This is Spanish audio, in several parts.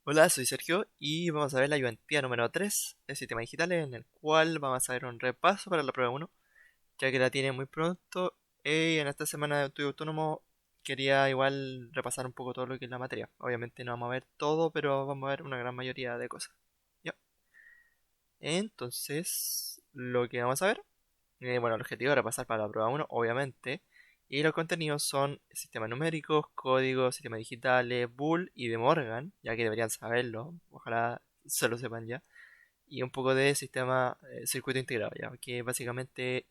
Hola, soy Sergio y vamos a ver la ayudantía número 3 de sistemas digitales, en el cual vamos a ver un repaso para la prueba uno, ya que la tiene muy pronto. Y en esta semana de estudio autónomo quería igual repasar un poco todo lo que es la materia. Obviamente no vamos a ver todo, pero vamos a ver una gran mayoría de cosas. Ya. Entonces, lo que vamos a ver, bueno, el objetivo es repasar para la prueba uno, obviamente. Y los contenidos son sistemas numéricos, códigos, sistemas digitales, Boole y de Morgan, ya que deberían saberlo. Ojalá se lo sepan ya. Y un poco de sistema circuito integrado, ya, que básicamente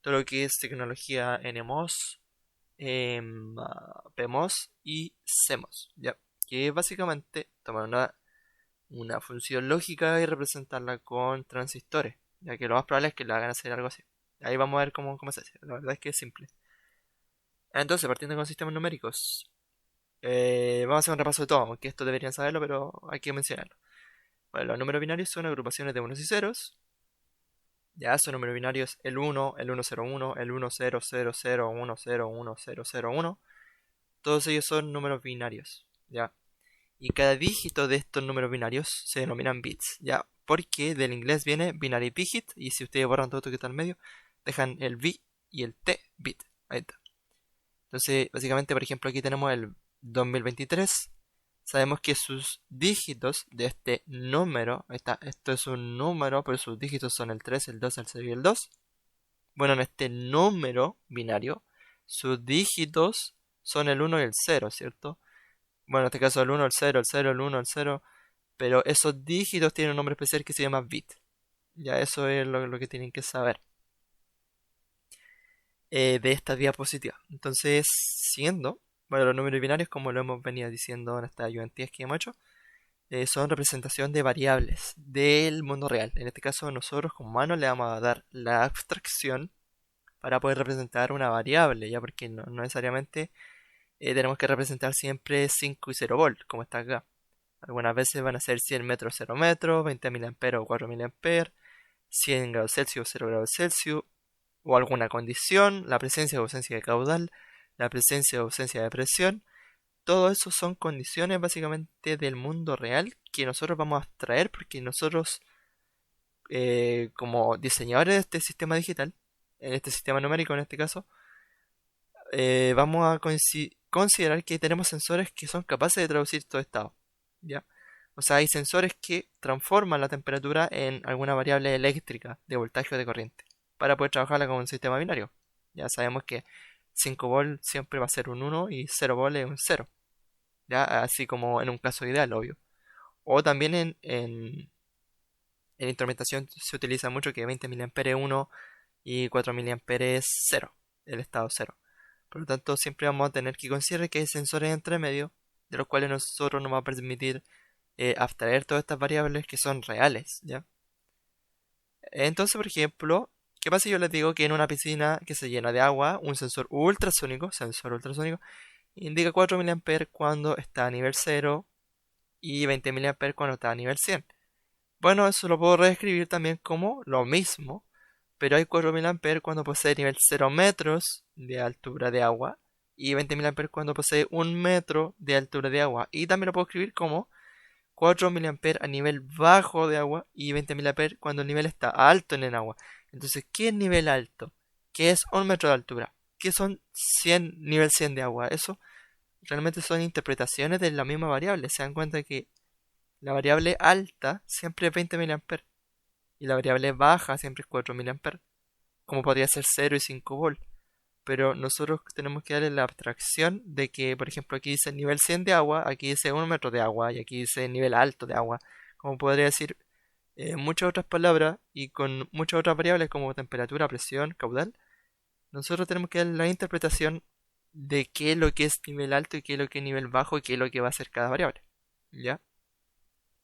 todo lo que es tecnología NMOS, PMOS y CMOS, ya, que es básicamente tomar una función lógica y representarla con transistores, ya que lo más probable es que le hagan hacer algo así. Ahí vamos a ver cómo se hace, la verdad es que es simple. Entonces, partiendo con sistemas numéricos, vamos a hacer un repaso de todo, aunque esto deberían saberlo, pero hay que mencionarlo. Bueno, los números binarios son agrupaciones de unos y ceros. Ya son números binarios el 1, el 101, el 100010101001. Todos ellos son números binarios, ¿ya? Y cada dígito de estos números binarios se denominan bits, ¿ya? Porque del inglés viene binary digit, y si ustedes borran todo esto que está en medio, dejan el B y el T bit. Ahí está. Entonces, básicamente, por ejemplo, aquí tenemos el 2023. Sabemos que sus dígitos de este número, ahí está, esto es un número, pero sus dígitos son el 3, el 2, el 0 y el 2. Bueno, en este número binario, sus dígitos son el 1 y el 0, ¿cierto? Bueno, en este caso el 1, el 0, el 0, el 1, el 0, pero esos dígitos tienen un nombre especial que se llama bit. Ya eso es lo que tienen que saber de esta diapositiva. Entonces, siguiendo, bueno, los números binarios, como lo hemos venido diciendo en estas ayudantías que hemos hecho, son representación de variables del mundo real. En este caso, nosotros como humanos le vamos a dar la abstracción para poder representar una variable, ya porque no necesariamente tenemos que representar siempre 5 y 0 volt, como está acá. Algunas veces van a ser 100 metros 0 metros, 20 mA o 4 mA, 100 grados Celsius o 0 grados Celsius, o alguna condición, la presencia o ausencia de caudal, la presencia o ausencia de presión. Todo eso son condiciones básicamente del mundo real que nosotros vamos a abstraer porque nosotros, como diseñadores de este sistema digital, en este sistema numérico en este caso, vamos a considerar que tenemos sensores que son capaces de traducir todo estado, ¿ya? O sea, hay sensores que transforman la temperatura en alguna variable eléctrica de voltaje o de corriente para poder trabajarla con un sistema binario. Ya sabemos que 5 volt siempre va a ser un 1 y 0 volt es un 0, ¿ya? Así como en un caso ideal, obvio. O también en instrumentación se utiliza mucho que 20 mA es 1 y 4 mA es 0, el estado 0. Por lo tanto, siempre vamos a tener que considerar que hay sensores entre medio, de los cuales nosotros nos va a permitir abstraer todas estas variables que son reales, ¿ya? Entonces, por ejemplo, ¿qué pasa si yo les digo que en una piscina que se llena de agua, un sensor ultrasónico, indica 4 mA cuando está a nivel 0 y 20 mA cuando está a nivel 100? Bueno, eso lo puedo reescribir también como lo mismo, pero hay 4 mA cuando posee nivel 0 metros de altura de agua y 20 mA cuando posee 1 metro de altura de agua. Y también lo puedo escribir como 4 mA a nivel bajo de agua y 20 mA cuando el nivel está alto en el agua. Entonces, ¿qué es nivel alto? ¿Qué es 1 metro de altura? ¿Qué son 100, nivel 100 de agua? Eso realmente son interpretaciones de la misma variable. Se dan cuenta que la variable alta siempre es 20 mA y la variable baja siempre es 4 mA, como podría ser 0 y 5 volt. Pero nosotros tenemos que darle la abstracción de que, por ejemplo, aquí dice nivel 100 de agua, aquí dice 1 metro de agua y aquí dice nivel alto de agua. Como podría decir muchas otras palabras y con muchas otras variables como temperatura, presión, caudal, nosotros tenemos que dar la interpretación de qué es lo que es nivel alto y qué es lo que es nivel bajo y qué es lo que va a ser cada variable. ¿Ya?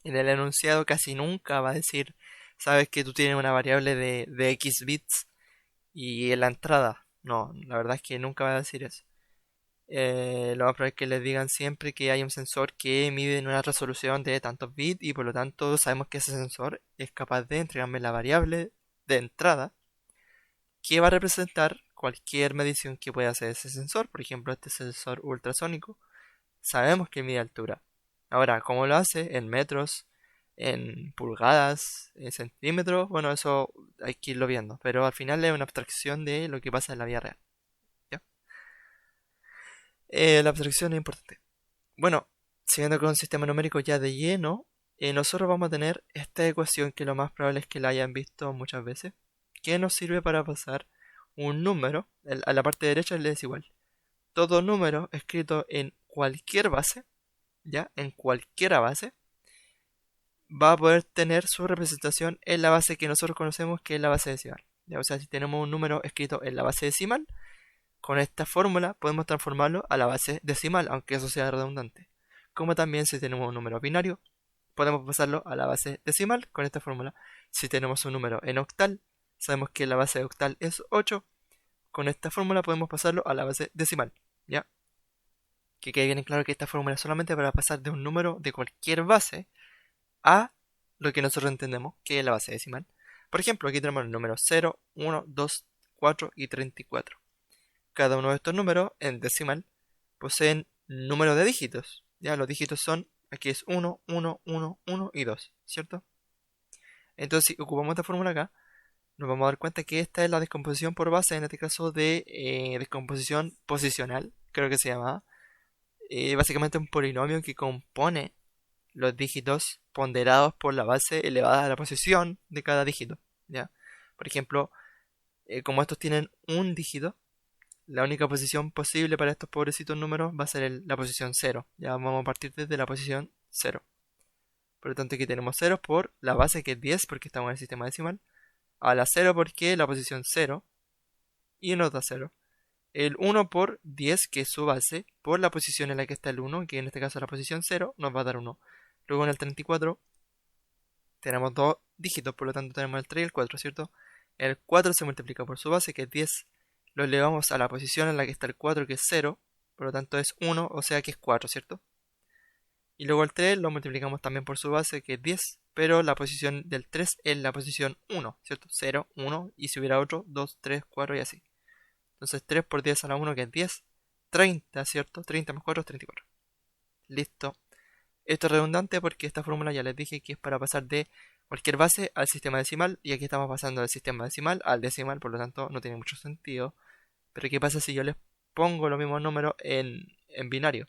En el enunciado casi nunca va a decir, sabes que tú tienes una variable de X bits y en la entrada. No, la verdad es que nunca va a decir eso. Lo más probable es que les digan siempre que hay un sensor que mide en una resolución de tantos bits y por lo tanto sabemos que ese sensor es capaz de entregarme la variable de entrada que va a representar cualquier medición que pueda hacer ese sensor. Por ejemplo, este sensor ultrasónico, sabemos que mide altura. Ahora, ¿cómo lo hace? En metros, en pulgadas, en centímetros, bueno, eso hay que irlo viendo, pero al final es una abstracción de lo que pasa en la vida real. ¿Ya? La abstracción es importante. Bueno, siguiendo con un sistema numérico ya de lleno, nosotros vamos a tener esta ecuación que lo más probable es que la hayan visto muchas veces, que nos sirve para pasar un número, a la parte derecha le es igual. Todo número escrito en cualquier base, ya, en cualquiera base, va a poder tener su representación en la base que nosotros conocemos que es la base decimal. ¿Ya? O sea, si tenemos un número escrito en la base decimal, con esta fórmula podemos transformarlo a la base decimal, aunque eso sea redundante. Como también si tenemos un número binario, podemos pasarlo a la base decimal con esta fórmula. Si tenemos un número en octal, sabemos que la base de octal es 8. Con esta fórmula podemos pasarlo a la base decimal. ¿Ya? Que quede bien claro que esta fórmula es solamente para pasar de un número de cualquier base a lo que nosotros entendemos que es la base decimal. Por ejemplo, aquí tenemos el número 0, 1, 2, 4 y 34. Cada uno de estos números en decimal poseen número de dígitos. Ya, los dígitos son, aquí es 1, 1, 1, 1 y 2, ¿cierto? Entonces, si ocupamos esta fórmula acá, nos vamos a dar cuenta que esta es la descomposición por base, en este caso de descomposición posicional, creo que se llama. Básicamente un polinomio que compone los dígitos ponderados por la base elevada a la posición de cada dígito. ¿Ya? Por ejemplo, como estos tienen un dígito, la única posición posible para estos pobrecitos números va a ser la posición 0. Ya vamos a partir desde la posición 0. Por lo tanto, aquí tenemos 0 por la base que es 10 porque estamos en el sistema decimal. A la 0 porque la posición 0 y nos da 0. El 1 por 10 que es su base por la posición en la que está el 1, que en este caso es la posición 0, nos va a dar 1. Luego en el 34 tenemos dos dígitos, por lo tanto tenemos el 3 y el 4, ¿cierto? El 4 se multiplica por su base, que es 10. Lo elevamos a la posición en la que está el 4, que es 0. Por lo tanto es 1, o sea que es 4, ¿cierto? Y luego el 3 lo multiplicamos también por su base, que es 10. Pero la posición del 3 es la posición 1, ¿cierto? 0, 1, y si hubiera otro, 2, 3, 4 y así. Entonces 3 por 10 a la 1, que es 10. 30, ¿cierto? 30 más 4 es 34. Listo. Esto es redundante porque esta fórmula ya les dije que es para pasar de cualquier base al sistema decimal, y aquí estamos pasando del sistema decimal al decimal, por lo tanto no tiene mucho sentido. Pero ¿qué pasa si yo les pongo los mismos números en binario?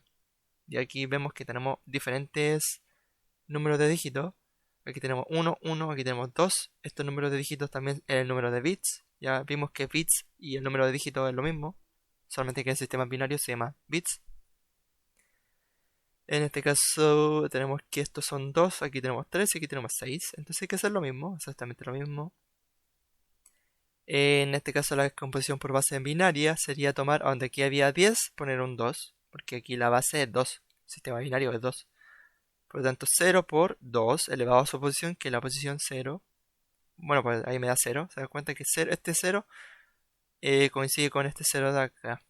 Y aquí vemos que tenemos diferentes números de dígitos. Aquí tenemos 1, 1, aquí tenemos 2. Estos números de dígitos también es el número de bits. Ya vimos que bits y el número de dígitos es lo mismo, solamente que el sistema binario se llama bits. En este caso tenemos que estos son 2, aquí tenemos 3 y aquí tenemos 6. Entonces hay que hacer lo mismo, exactamente lo mismo. En este caso la descomposición por base en binaria sería tomar, donde aquí había 10, poner un 2, porque aquí la base es 2, el sistema binario es 2. Por lo tanto 0 por 2 elevado a su posición, que es la posición 0. Bueno, pues ahí me da 0, se da cuenta que este 0 coincide con este 0 de acá.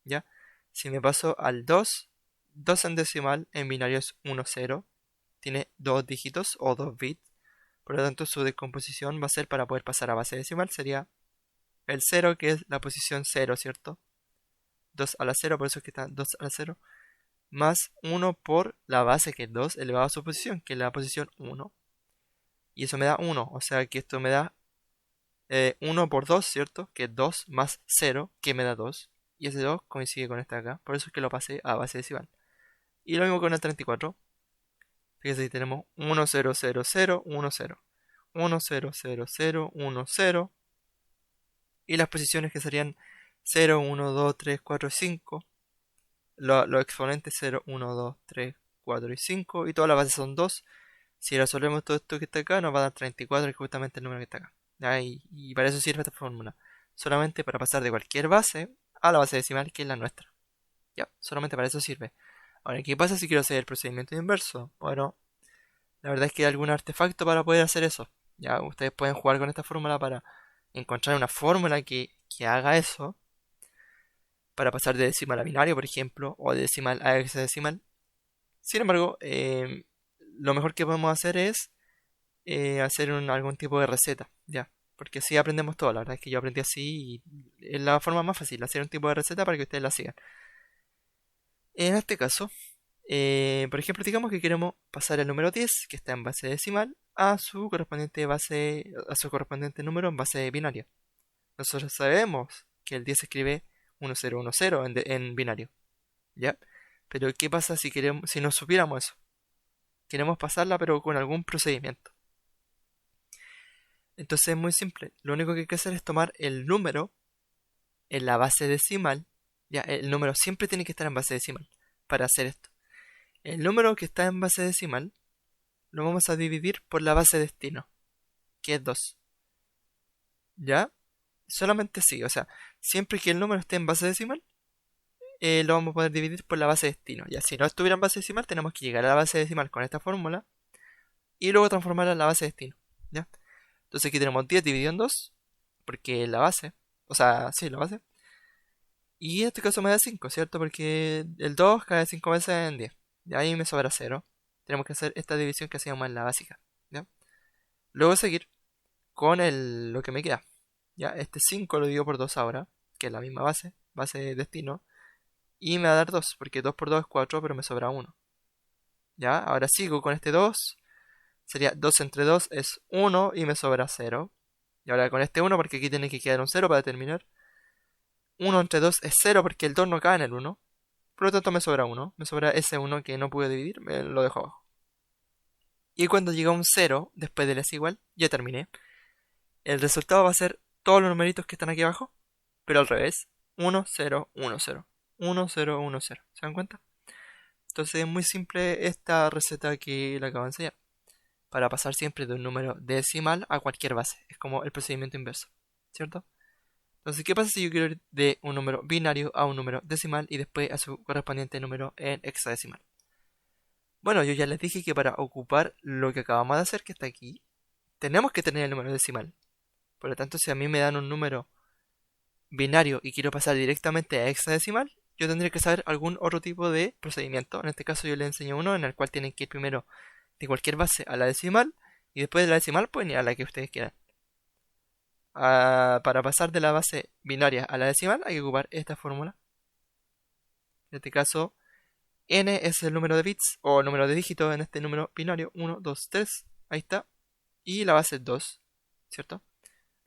¿Ya? Si me paso al 2, 2 en decimal en binario es 1, 0. Tiene dos dígitos o 2 bits. Por lo tanto, su descomposición va a ser para poder pasar a base decimal. Sería el 0, que es la posición 0, ¿cierto? 2 a la 0, por eso es que está 2 a la 0. Más 1 por la base, que es 2, elevado a su posición, que es la posición 1. Y eso me da 1. O sea que esto me da 1 por 2, ¿cierto? Que es 2 más 0, que me da 2. Y ese 2 coincide con este de acá. Por eso es que lo pasé a base decimal. Y lo mismo con el 34. Fíjense, si tenemos 1, 0, 0, 0, 1, 0. 1, 0, 0, 0, 1, 0. Y las posiciones que serían 0, 1, 2, 3, 4, 5. Los exponentes 0, 1, 2, 3, 4 y 5. Y todas las bases son 2. Si resolvemos todo esto que está acá, nos va a dar 34, que es justamente el número que está acá. Y para eso sirve esta fórmula. Solamente para pasar de cualquier base a la base decimal, que es la nuestra. Ya, solamente para eso sirve. Ahora, ¿qué pasa si quiero hacer el procedimiento inverso? Bueno, la verdad es que hay algún artefacto para poder hacer eso. Ya, ustedes pueden jugar con esta fórmula para encontrar una fórmula que haga eso. Para pasar de decimal a binario, por ejemplo, o de decimal a hexadecimal. Sin embargo, lo mejor que podemos hacer es hacer algún tipo de receta, ya. Porque así aprendemos todo. La verdad es que yo aprendí así y es la forma más fácil, hacer un tipo de receta para que ustedes la sigan. En este caso, Por ejemplo, digamos que queremos pasar el número 10, que está en base decimal, a su correspondiente número en base binaria. Nosotros sabemos que el 10 se escribe 1010 en binario, ¿ya? Pero ¿qué pasa si no supiéramos eso? Queremos pasarla pero con algún procedimiento. Entonces es muy simple. Lo único que hay que hacer es tomar el número en la base decimal. Ya, el número siempre tiene que estar en base decimal para hacer esto. El número que está en base decimal lo vamos a dividir por la base destino, que es 2. ¿Ya? Solamente sí, o sea, siempre que el número esté en base decimal, lo vamos a poder dividir por la base destino. Ya, si no estuviera en base decimal, tenemos que llegar a la base decimal con esta fórmula y luego transformarla en la base destino. ¿Ya? Entonces aquí tenemos 10 dividido en 2, porque la base, o sea, sí, la base. Y en este caso me da 5, ¿cierto? Porque el 2 cae 5 veces en 10. Y ahí me sobra 0. Tenemos que hacer esta división que hacíamos en la básica. ¿Ya? Luego seguir con lo que me queda. ¿Ya? Este 5 lo divido por 2 ahora, que es la misma base destino. Y me va a dar 2, porque 2 por 2 es 4, pero me sobra 1. ¿Ya? Ahora sigo con este 2. Sería 2 entre 2 es 1 y me sobra 0. Y ahora con este 1, porque aquí tiene que quedar un 0 para terminar. 1 entre 2 es 0 porque el 2 no cae en el 1. Por lo tanto me sobra 1. Me sobra ese 1 que no pude dividir, me lo dejo abajo. Y cuando llega un 0, después del es igual, ya terminé. El resultado va a ser todos los numeritos que están aquí abajo, pero al revés. 1, 0, 1, 0. 1, 0, 1, 0. ¿Se dan cuenta? Entonces es muy simple esta receta que le acabo de enseñar. Para pasar siempre de un número decimal a cualquier base. Es como el procedimiento inverso. ¿Cierto? Entonces, ¿qué pasa si yo quiero ir de un número binario a un número decimal y después a su correspondiente número en hexadecimal? Bueno, yo ya les dije que para ocupar lo que acabamos de hacer, que está aquí, tenemos que tener el número decimal. Por lo tanto, si a mí me dan un número binario y quiero pasar directamente a hexadecimal, yo tendría que saber algún otro tipo de procedimiento. En este caso yo les enseño uno en el cual tienen que ir primero de cualquier base a la decimal y después de la decimal pueden ir a la que ustedes quieran. Para pasar de la base binaria a la decimal hay que ocupar esta fórmula. En este caso, n es el número de bits o el número de dígitos en este número binario. 1, 2, 3. Ahí está. Y la base es 2, ¿cierto?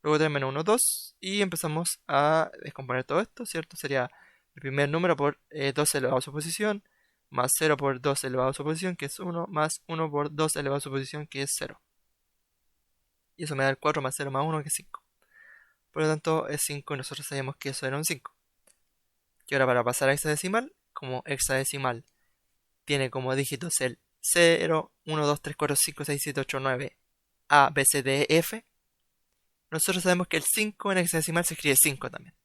Luego tenemos 1, 2 y empezamos a descomponer todo esto, ¿cierto? Sería el primer número por 2 elevado a su posición, más 0 por 2 elevado a su posición, que es 1, más 1 por 2 elevado a su posición, que es 0. Y eso me da el 4 más 0 más 1, que es 5. Por lo tanto es 5 y nosotros sabemos que eso era un 5. Y ahora para pasar a hexadecimal, como hexadecimal tiene como dígitos el 0, 1, 2, 3, 4, 5, 6, 7, 8, 9, A, B, C, D, E, F. Nosotros sabemos que el 5 en hexadecimal se escribe 5 también.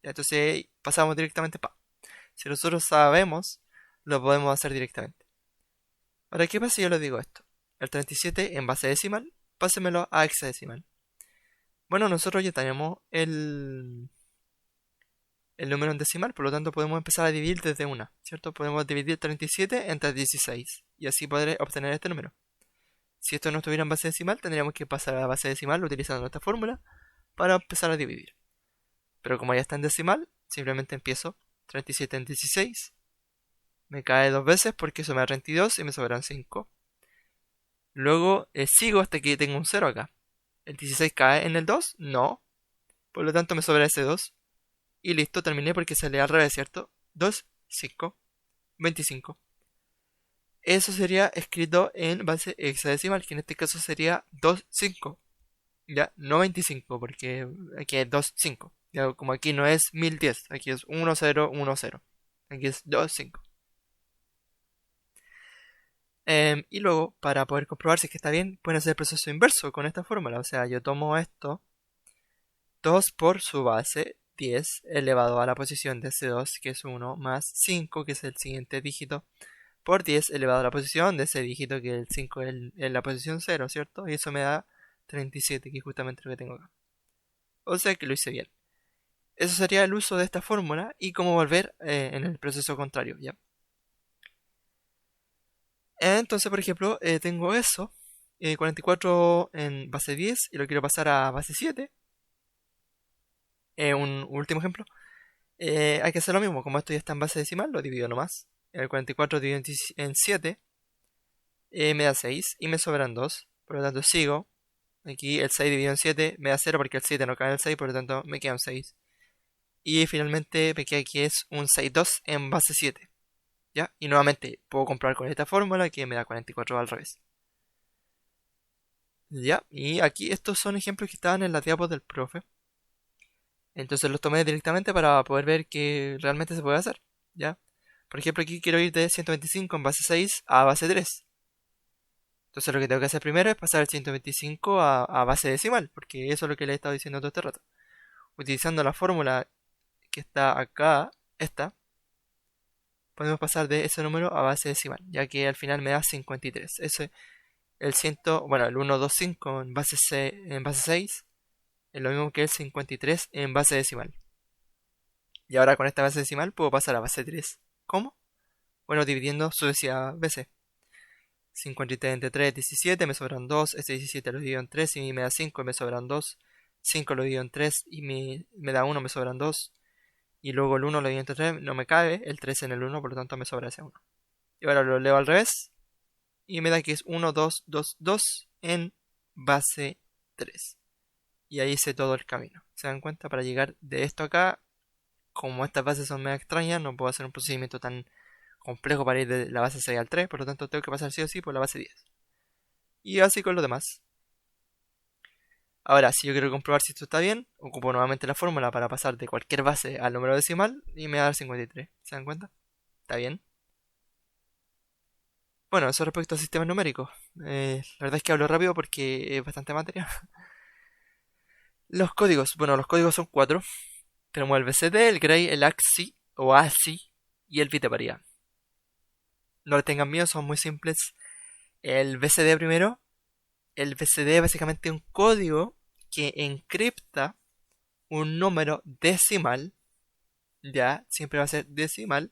Ya, entonces pasamos directamente para. Si nosotros sabemos, lo podemos hacer directamente. Ahora, ¿qué pasa si yo les digo esto? El 37 en base decimal, pásemelo a hexadecimal. Bueno, nosotros ya tenemos el número en decimal, por lo tanto podemos empezar a dividir desde una, ¿cierto? Podemos dividir 37 entre 16 y así poder obtener este número. Si esto no estuviera en base decimal, tendríamos que pasar a la base decimal utilizando esta fórmula para empezar a dividir. Pero como ya está en decimal, simplemente empiezo 37 en 16. Me cae 2 veces porque eso me da 32 y me sobran 5. Luego sigo hasta que tengo un 0 acá. ¿El 16 cae en el 2? No. Por lo tanto me sobra ese 2. Y listo, terminé porque sale al revés, ¿cierto? 2, 5, 25. Eso sería escrito en base hexadecimal, que en este caso sería 2, 5. Ya, no 25, porque aquí es 2, 5. Ya, como aquí no es 1010, aquí es 1, 0, 1, 0. Aquí es 2, 5. Y luego, para poder comprobar si es que está bien, pueden hacer el proceso inverso con esta fórmula. O sea, yo tomo esto, 2 por su base, 10 elevado a la posición de ese 2, que es 1, más 5, que es el siguiente dígito, por 10 elevado a la posición de ese dígito, que el 5 es en la posición 0, ¿cierto? Y eso me da 37, que es justamente lo que tengo acá. O sea que lo hice bien. Eso sería el uso de esta fórmula y cómo volver en el proceso contrario, ¿ya? Entonces, por ejemplo, tengo eso, 44 en base 10 y lo quiero pasar a base 7. Un último ejemplo. Hay que hacer lo mismo, como esto ya está en base decimal, lo divido nomás. El 44 dividido en 7 me da 6 y me sobran 2. Por lo tanto sigo. Aquí el 6 dividido en 7 me da 0 porque el 7 no cabe en el 6, por lo tanto me queda un 6. Y finalmente me queda aquí es un 6,2 en base 7. ¿Ya? Y nuevamente puedo comprobar con esta fórmula que me da 44 al revés. ¿Ya? Y aquí estos son ejemplos que estaban en la diapo del profe. Entonces los tomé directamente para poder ver que realmente se puede hacer. ¿Ya? Por ejemplo, aquí quiero ir de 125 en base 6 a base 3. Entonces lo que tengo que hacer primero es pasar el 125 a base decimal, porque eso es lo que le he estado diciendo todo este rato. Utilizando la fórmula que está acá, esta, podemos pasar de ese número a base decimal, ya que al final me da 53. Ese, el 100, bueno, el 125 en base 6 es lo mismo que el 53 en base decimal. Y ahora con esta base decimal puedo pasar a base 3. ¿Cómo? Bueno, dividiendo sucesivas veces. 53 entre 3 es 17, me sobran 2. Este 17 lo divido en 3 y me da 5 y me sobran 2. 5 lo divido en 3 y me da 1, me sobran 2. Y luego el 1 lo divido entre 3, no me cabe el 3 en el 1, por lo tanto me sobra ese 1. Y ahora lo leo al revés y me da que es 1, 2, 2, 2 en base 3. Y ahí hice todo el camino. ¿Se dan cuenta? Para llegar de esto acá, como estas bases son medio extrañas, no puedo hacer un procedimiento tan complejo para ir de la base 6 al 3, por lo tanto tengo que pasar sí o sí por la base 10. Y así con lo demás. Ahora, si yo quiero comprobar si esto está bien, ocupo nuevamente la fórmula para pasar de cualquier base al número decimal y me va a dar 53. ¿Se dan cuenta? ¿Está bien? Bueno, eso respecto al sistema numérico. La verdad es que hablo rápido porque es bastante materia. Los códigos. Bueno, los códigos son 4. Tenemos el BCD, el Gray, el AXI o ASI y el bit de paridad. No le tengan miedo, son muy simples. El BCD primero. El BCD es básicamente un código que encripta un número decimal, ya, siempre va a ser decimal,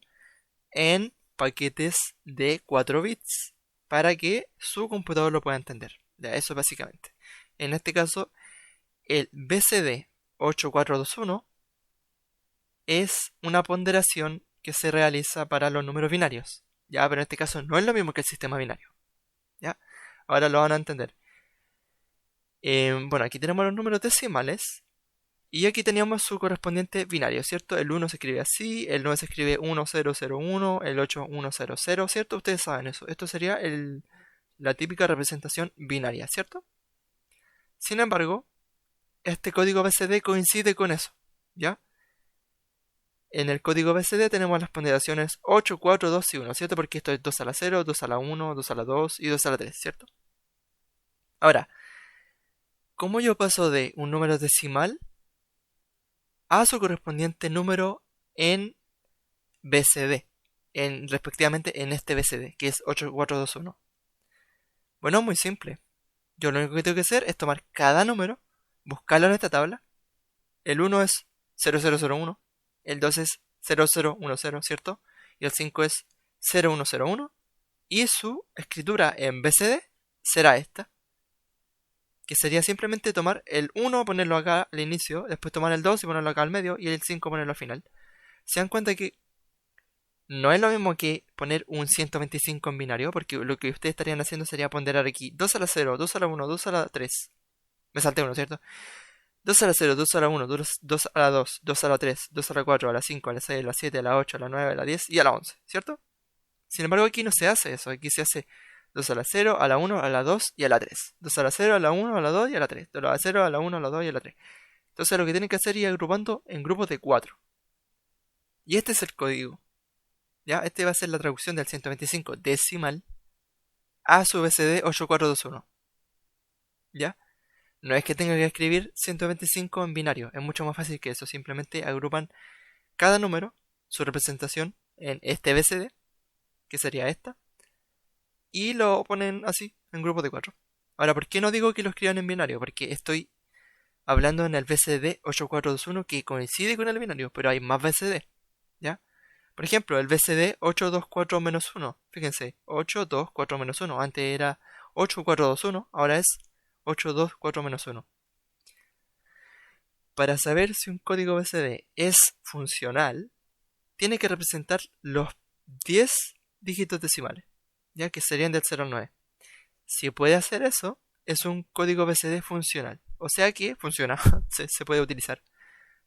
en paquetes de 4 bits para que su computador lo pueda entender. Ya, eso básicamente. En este caso, el BCD 8421 es una ponderación que se realiza para los números binarios. Ya, pero en este caso no es lo mismo que el sistema binario. Ya, ahora lo van a entender. Bueno, aquí tenemos los números decimales. Y aquí teníamos su correspondiente binario, ¿cierto? El 1 se escribe así, el 9 se escribe 1001, el 8 100, ¿cierto? Ustedes saben eso. Esto sería la típica representación binaria, ¿cierto? Sin embargo, este código BCD coincide con eso, ¿ya? En el código BCD tenemos las ponderaciones 8, 4, 2 y 1, ¿cierto? Porque esto es 2 a la 0, 2 a la 1, 2 a la 2 y 2 a la 3, ¿cierto? Ahora, ¿cómo yo paso de un número decimal a su correspondiente número en BCD, respectivamente en este BCD, que es 8421? Bueno, muy simple. Yo lo único que tengo que hacer es tomar cada número, buscarlo en esta tabla. El 1 es 0001, el 2 es 0010, ¿cierto? Y el 5 es 0101. Y su escritura en BCD será esta, que sería simplemente tomar el 1, ponerlo acá al inicio, después tomar el 2 y ponerlo acá al medio, y el 5 ponerlo al final. Se dan cuenta que no es lo mismo que poner un 125 en binario, porque lo que ustedes estarían haciendo sería ponderar aquí 2 a la 0, 2 a la 1, 2 a la 3. Me salté uno, ¿cierto? 2 a la 0, 2 a la 1, 2 a la 2, 2 a la 3, 2 a la 4, a la 5, a la 6, a la 7, a la 8, a la 9, a la 10 y a la 11, ¿cierto? Sin embargo, aquí no se hace eso. Aquí se hace 2 a la 0, a la 1, a la 2 y a la 3. 2 a la 0, a la 1, a la 2 y a la 3. 2 a la 0, a la 1, a la 2 y a la 3. Entonces lo que tienen que hacer es ir agrupando en grupos de 4. Y este es el código. ¿Ya? Este va a ser la traducción del 125 decimal a su BCD 8421. ¿Ya? No es que tenga que escribir 125 en binario, es mucho más fácil que eso. Simplemente agrupan cada número, su representación, en este BCD, que sería esta, y lo ponen así, en grupos de 4. Ahora, ¿por qué no digo que lo escriban en binario? Porque estoy hablando en el BCD 8421 que coincide con el binario, pero hay más BCD, ¿ya? Por ejemplo, el BCD 824-1. Fíjense, 824-1. Antes era 8421, ahora es 824-1. Para saber si un código BCD es funcional, tiene que representar los 10 dígitos decimales, ya que serían del 0 al 9. Si puede hacer eso, es un código BCD funcional. O sea que funciona, se puede utilizar.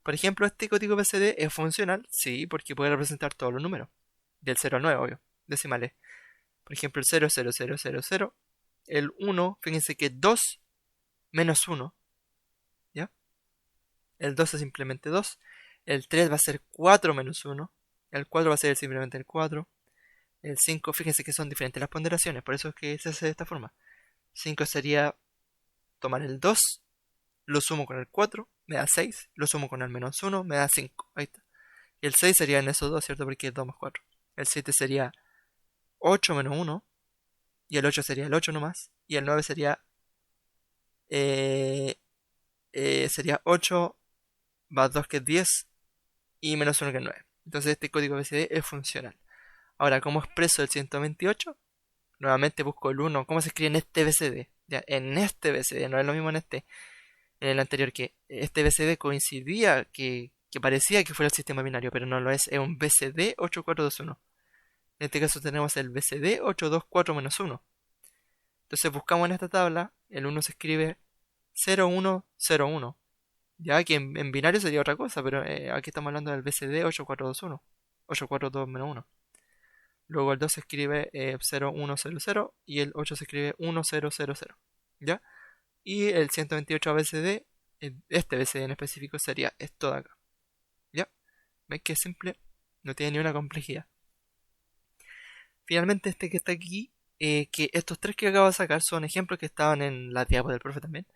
Por ejemplo, este código BCD es funcional, sí, porque puede representar todos los números. Del 0 al 9, obvio, decimales. Por ejemplo, el 0, 0, 0, 0, 0. El 1, fíjense que 2 menos 1, ¿ya? El 2 es simplemente 2. El 3 va a ser 4 menos 1. El 4 va a ser simplemente el 4. El 5, fíjense que son diferentes las ponderaciones, por eso es que se hace de esta forma. 5 sería tomar el 2, lo sumo con el 4, me da 6, lo sumo con el menos 1, me da 5. Ahí está. Y el 6 sería en esos dos, ¿cierto? Porque es 2 más 4. El 7 sería 8 menos 1. Y el 8 sería el 8 nomás. Y el 9 eh, sería 8 más 2 que es 10 y menos 1 que es 9. Entonces este código BCD es funcional. Ahora, ¿cómo expreso el 128? Nuevamente busco el 1. ¿Cómo se escribe en este BCD? Ya, en este BCD, no es lo mismo en este. En el anterior, que este BCD coincidía, que parecía que fuera el sistema binario, pero no lo es. Es un BCD 8421. En este caso tenemos el BCD 824-1. Entonces buscamos en esta tabla, el 1 se escribe 0101. Ya que en binario sería otra cosa, pero aquí estamos hablando del BCD 8421. 842-1. Luego el 2 se escribe 0100 y el 8 se escribe 1000. ¿Ya? Y el 128 ABCD, este BCD en específico, sería esto de acá. ¿Ya? ¿Ven que es simple? No tiene ni una complejidad. Finalmente este que está aquí, que estos tres que acabo de sacar son ejemplos que estaban en la diapo del profe también.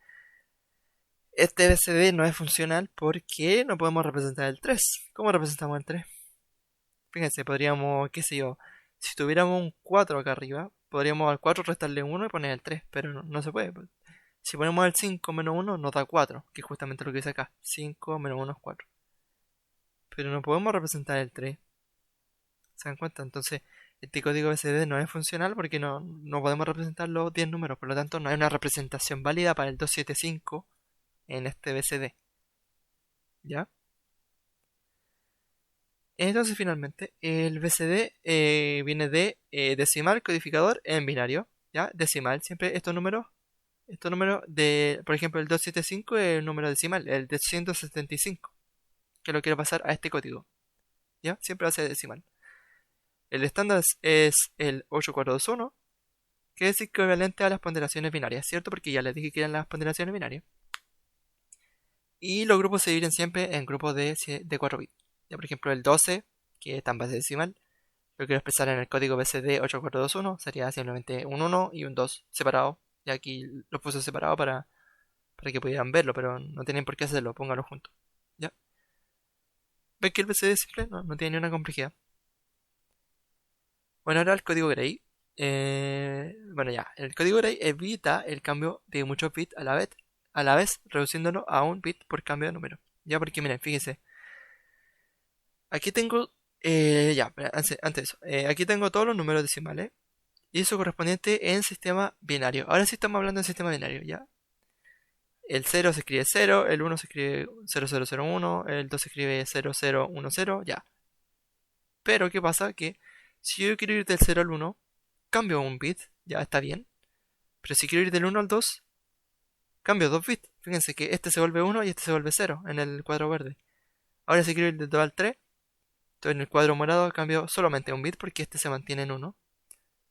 Este BCD no es funcional porque no podemos representar el 3. ¿Cómo representamos el 3? Fíjense, podríamos, qué sé yo, si tuviéramos un 4 acá arriba, podríamos al 4 restarle 1 y poner el 3, pero no se puede. Si ponemos el 5 menos 1 nos da 4, que es justamente lo que dice acá. 5 menos 1 es 4. Pero no podemos representar el 3. ¿Se dan cuenta? Entonces, este código BCD no es funcional porque no podemos representar los 10 números. Por lo tanto, no hay una representación válida para el 275 en este BCD. ¿Ya? Entonces, finalmente, el BCD viene de decimal, codificador en binario. ¿Ya? Decimal, siempre estos números de, por ejemplo, el 275 es el número decimal, el de 175, que lo quiero pasar a este código. ¿Ya? Siempre va a ser decimal. El estándar es el 8421, que es equivalente a las ponderaciones binarias, ¿cierto? Porque ya les dije que eran las ponderaciones binarias. Y los grupos se dividen siempre en grupos de 4 bits. Ya, por ejemplo, el 12, que está en base decimal, lo quiero expresar en el código BCD 8421, sería simplemente un 1 y un 2 separados. Y aquí los puse separados para que pudieran verlo, pero no tienen por qué hacerlo, pónganlo juntos. ¿Ya? ¿Ven que el BCD es simple? No tiene ni una complejidad. Bueno, ahora el código Gray. Bueno, ya, el código Gray evita el cambio de muchos bits a la vez reduciéndolo a un bit por cambio de número. Ya, porque miren, fíjense. Aquí tengo, ya, antes de eso, aquí tengo todos los números decimales y eso correspondiente en sistema binario. Ahora sí estamos hablando en sistema binario, ¿ya? El 0 se escribe 0, el 1 se escribe 0001, el 2 se escribe 0010, ya. Pero, ¿qué pasa? Que si yo quiero ir del 0 al 1, cambio un bit, ya está bien. Pero si quiero ir del 1 al 2, cambio 2 bits. Fíjense que este se vuelve 1 y este se vuelve 0 en el cuadro verde. Ahora si quiero ir del 2 al 3, entonces en el cuadro morado cambio solamente un bit porque este se mantiene en 1.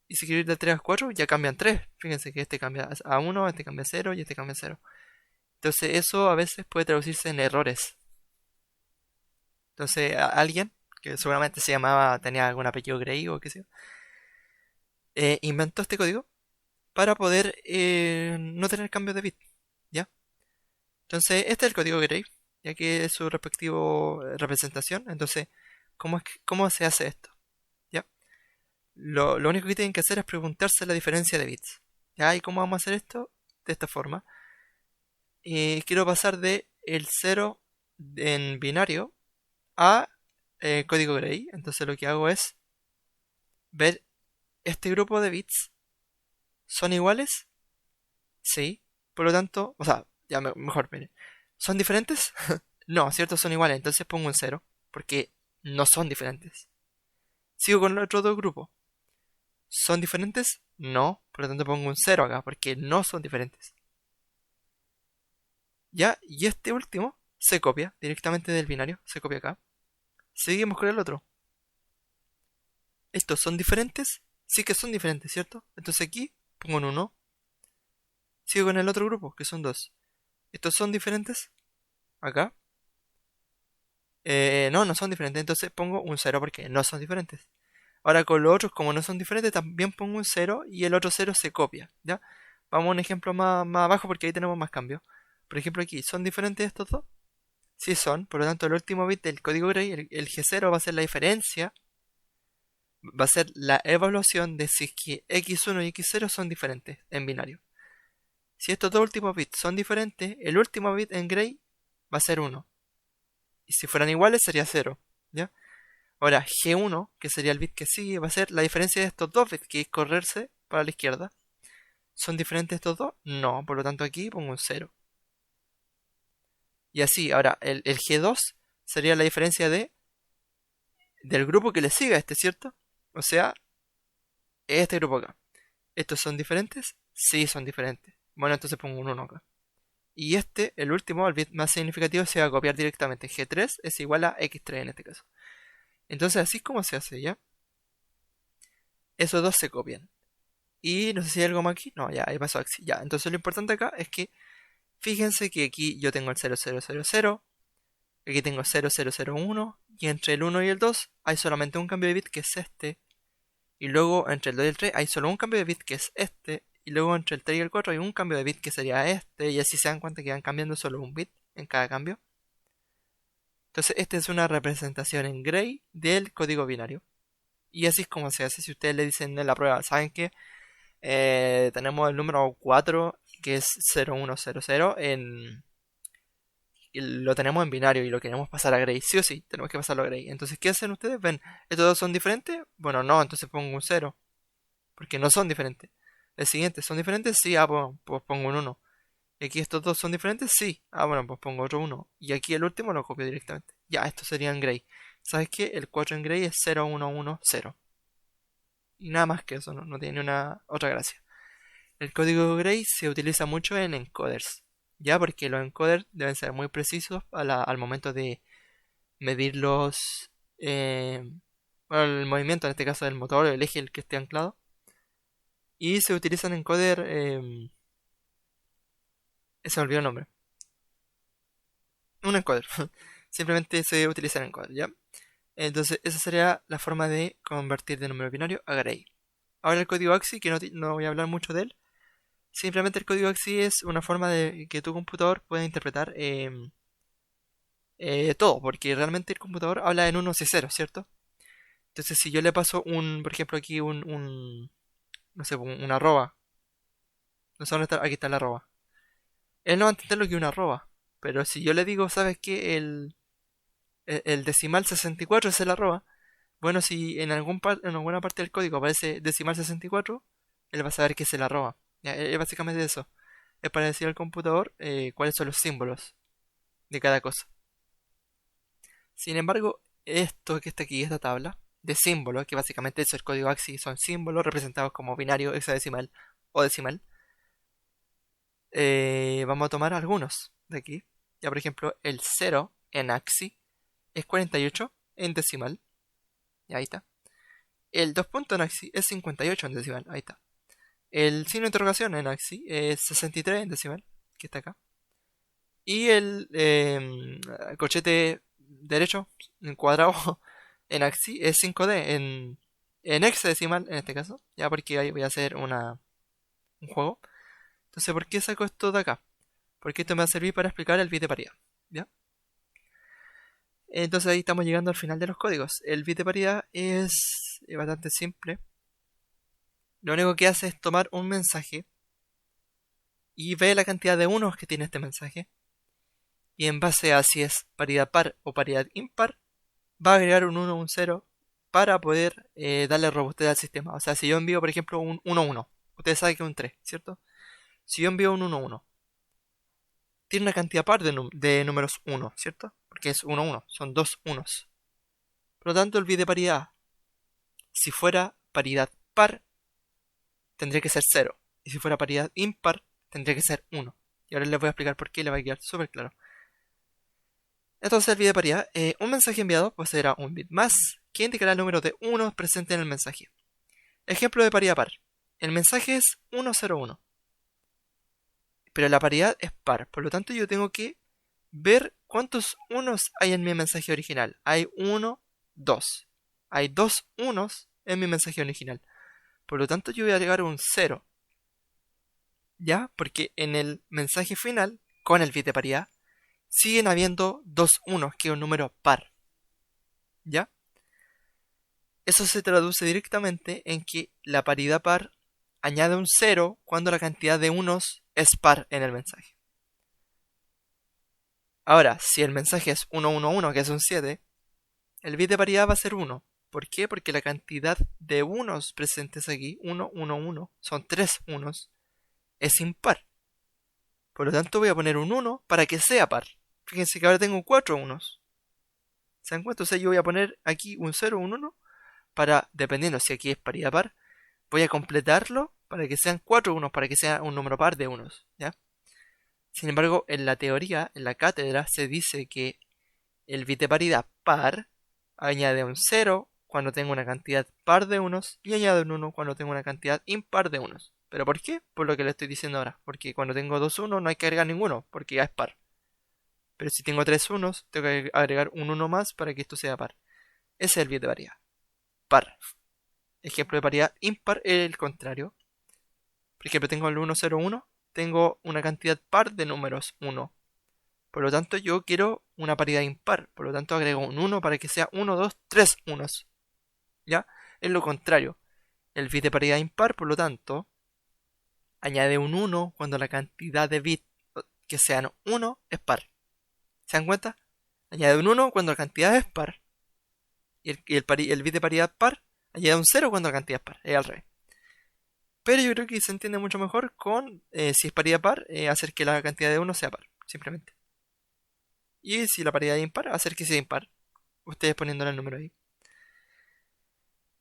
Y si quiero ir del 3 al 4, ya cambian 3. Fíjense que este cambia a 1, este cambia a 0 y este cambia a 0. Entonces eso a veces puede traducirse en errores. Entonces alguien, que seguramente tenía algún apellido Gray o qué sé yo, inventó este código para poder no tener cambios de bit. ¿Ya? Entonces este es el código Gray, ya que es su respectivo representación. Entonces, ¿cómo se hace esto? ¿Ya? Lo único que tienen que hacer es preguntarse la diferencia de bits. ¿Ya? ¿Y cómo vamos a hacer esto? De esta forma. Quiero pasar de el 0 en binario a código Gray. Entonces lo que hago es ver este grupo de bits. ¿Son iguales? Sí. Por lo tanto, o sea, ya mejor, mire. ¿Son diferentes? No, ¿cierto? Son iguales. Entonces pongo un 0. Porque no son diferentes. Sigo con los otros dos grupos. ¿Son diferentes? No, por lo tanto pongo un 0 acá, porque no son diferentes. Ya, y este último se copia directamente del binario, se copia acá. Seguimos con el otro. ¿Estos son diferentes? Sí que son diferentes, ¿cierto? Entonces aquí pongo un 1. Sigo con el otro grupo, que son 2. ¿Estos son diferentes? Acá. No, no son diferentes, entonces pongo un 0 porque no son diferentes. Ahora con los otros, como no son diferentes, también pongo un 0 y el otro 0 se copia, ¿ya? Vamos a un ejemplo más abajo porque ahí tenemos más cambios. Por ejemplo aquí, ¿son diferentes estos dos? Sí son, por lo tanto el último bit del código Gray, el G0 va a ser la diferencia, va a ser la evaluación de si es que X1 y X0 son diferentes en binario. Si estos dos últimos bits son diferentes, el último bit en Gray va a ser 1. Y si fueran iguales sería 0, ¿ya? Ahora, G1, que sería el bit que sigue, va a ser la diferencia de estos dos bits, que es correrse para la izquierda. ¿Son diferentes estos dos? No, por lo tanto aquí pongo un 0. Y así, ahora, el G2 sería la diferencia del grupo que le sigue a este, ¿cierto? O sea, este grupo acá. ¿Estos son diferentes? Sí, son diferentes. Bueno, entonces pongo un 1 acá. Y este, el último, el bit más significativo, se va a copiar directamente. G3 es igual a X3 en este caso. Entonces así es como se hace, ¿ya? Esos dos se copian. Y no sé si hay algo más aquí. No, ya, ahí pasó Axi. Ya, entonces lo importante acá es que fíjense que aquí yo tengo el 0000, aquí tengo 0001, y entre el 1 y el 2 hay solamente un cambio de bit que es este. Y luego entre el 2 y el 3 hay solo un cambio de bit que es este. Y luego entre el 3 y el 4 hay un cambio de bit que sería este. Y así se dan cuenta que van cambiando solo un bit en cada cambio. Entonces esta es una representación en Gray del código binario. Y así es como se hace si ustedes le dicen en la prueba, ¿saben qué? Tenemos el número 4 que es 0100 y lo tenemos en binario y lo queremos pasar a Gray. Sí o sí, tenemos que pasarlo a Gray. Entonces, ¿qué hacen ustedes? ¿Ven? ¿Estos dos son diferentes? Bueno, no, entonces pongo un 0. Porque no son diferentes. El siguiente, ¿son diferentes? Sí, pues pongo un 1. Y aquí estos dos son diferentes, sí. Bueno, pues pongo otro 1. Y aquí el último lo copio directamente. Ya, esto sería en Gray. ¿Sabes qué? El 4 en Gray es 0110. Y nada más que eso, no tiene una otra gracia. El código Gray se utiliza mucho en encoders. Ya, porque los encoders deben ser muy precisos al momento de medir eh, bueno, el movimiento, en este caso del motor, el eje el que esté anclado. Y se utilizan encoder. Se me olvidó el nombre. Un encoder. Simplemente se utiliza el encoder, ¿ya? Entonces, esa sería la forma de convertir de número binario a Gray. Ahora el código AXI, que no voy a hablar mucho de él. Simplemente el código AXI es una forma de que tu computador pueda interpretar todo, porque realmente el computador habla en unos y ceros, ¿cierto? Entonces, si yo le paso por ejemplo, aquí no sé, una arroba. No sé dónde está, aquí está la arroba. Él no va a entender lo que es una arroba. Pero si yo le digo, ¿sabes qué? El decimal 64 es el arroba. Bueno, si en alguna parte del código aparece decimal 64, él va a saber que es el arroba. Ya, es básicamente eso. Es para decir al computador cuáles son los símbolos de cada cosa. Sin embargo, esto que está aquí, esta tabla de símbolos, que básicamente es el código AXI, son símbolos representados como binario, hexadecimal o decimal. Vamos a tomar algunos de aquí. Ya, por ejemplo, el 0 en AXI es 48 en decimal. Y ahí está. El 2 puntos en AXI es 58 en decimal. Ahí está. El signo de interrogación en AXI es 63 en decimal, que está acá. Y el cochete derecho en cuadrado en AXI es 5D en hexadecimal en este caso. Ya porque ahí voy a hacer un juego. Entonces, ¿por qué saco esto de acá? Porque esto me va a servir para explicar el bit de paridad. ¿Ya? Entonces ahí estamos llegando al final de los códigos. El bit de paridad es bastante simple. Lo único que hace es tomar un mensaje y ve la cantidad de unos que tiene este mensaje. Y en base a si es paridad par o paridad impar, va a agregar un 1 o un 0 para poder darle robustez al sistema. O sea, si yo envío, por ejemplo, un 1 1, ustedes saben que es un 3, ¿cierto? Si yo envío un 1 1, tiene una cantidad par de números 1, ¿cierto? Porque es 1 1, son dos unos. Por lo tanto, el bit de paridad Si fuera paridad par, tendría que ser 0. Y si fuera paridad impar, tendría que ser 1. Y ahora les voy a explicar por qué, le va a quedar súper claro. Entonces el bit de paridad, un mensaje enviado poseerá un bit más que indicará el número de 1 presente en el mensaje. Ejemplo de paridad par. El mensaje es 101. Pero la paridad es par, por lo tanto yo tengo que ver cuántos unos hay en mi mensaje original. Hay 1, 2. Hay 2 unos en mi mensaje original. Por lo tanto yo voy a agregar un 0. ¿Ya? Porque en el mensaje final, con el bit de paridad, siguen habiendo 2 unos, que es un número par. ¿Ya? Eso se traduce directamente en que la paridad par añade un 0 cuando la cantidad de unos es par en el mensaje. Ahora, si el mensaje es 111, que es un 7, el bit de paridad va a ser 1. ¿Por qué? Porque la cantidad de unos presentes aquí, 111, son 3 unos, es impar. Por lo tanto voy a poner un 1 para que sea par. Fíjense que ahora tengo 4 unos. ¿Se dan cuenta? O sea, yo voy a poner aquí un 0, un 1, para, dependiendo si aquí es paridad par, voy a completarlo para que sean 4 unos, para que sea un número par de unos, ¿ya? Sin embargo, en la teoría, en la cátedra, se dice que el bit de paridad par añade un 0 cuando tengo una cantidad par de unos y añade un 1 cuando tengo una cantidad impar de unos. ¿Pero por qué? Por lo que le estoy diciendo ahora. Porque cuando tengo 2 unos no hay que agregar ninguno, porque ya es par. Pero si tengo 3 unos, tengo que agregar un 1 más para que esto sea par. Ese es el bit de paridad. Par. Ejemplo de paridad impar es el contrario. Por ejemplo, tengo el 101, tengo una cantidad par de números 1. Por lo tanto, yo quiero una paridad impar. Por lo tanto, agrego un 1 para que sea 1, 2, 3 unos. ¿Ya? Es lo contrario. El bit de paridad impar, por lo tanto, añade un 1 cuando la cantidad de bits que sean 1 es par. ¿Se dan cuenta? Añade un 1 cuando la cantidad es par. Y el bit de paridad par añade un 0 cuando la cantidad es par. Es al revés. Pero yo creo que se entiende mucho mejor con, si es paridad par, hacer que la cantidad de 1 sea par. Simplemente. Y si la paridad es impar, hacer que sea impar. Ustedes poniéndole el número ahí.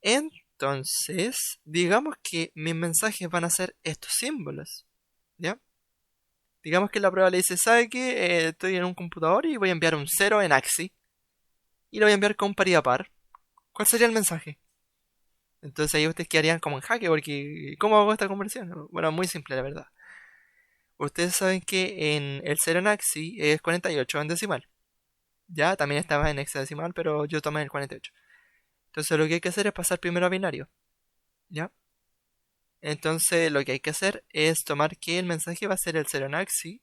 Entonces, digamos que mis mensajes van a ser estos símbolos. ¿Ya? Digamos que la prueba le dice, ¿sabe qué? Estoy en un computador y voy a enviar un 0 en AXI. Y lo voy a enviar con paridad par. ¿Cuál sería el mensaje? Entonces ahí ustedes quedarían como en jaque, porque ¿cómo hago esta conversión? Bueno, muy simple la verdad. Ustedes saben que en el 0 en AXI es 48 en decimal. Ya, también estaba en hexadecimal, pero yo tomé el 48. Entonces lo que hay que hacer es pasar primero a binario. ¿Ya? Entonces lo que hay que hacer es tomar que el mensaje va a ser el 0 en AXI,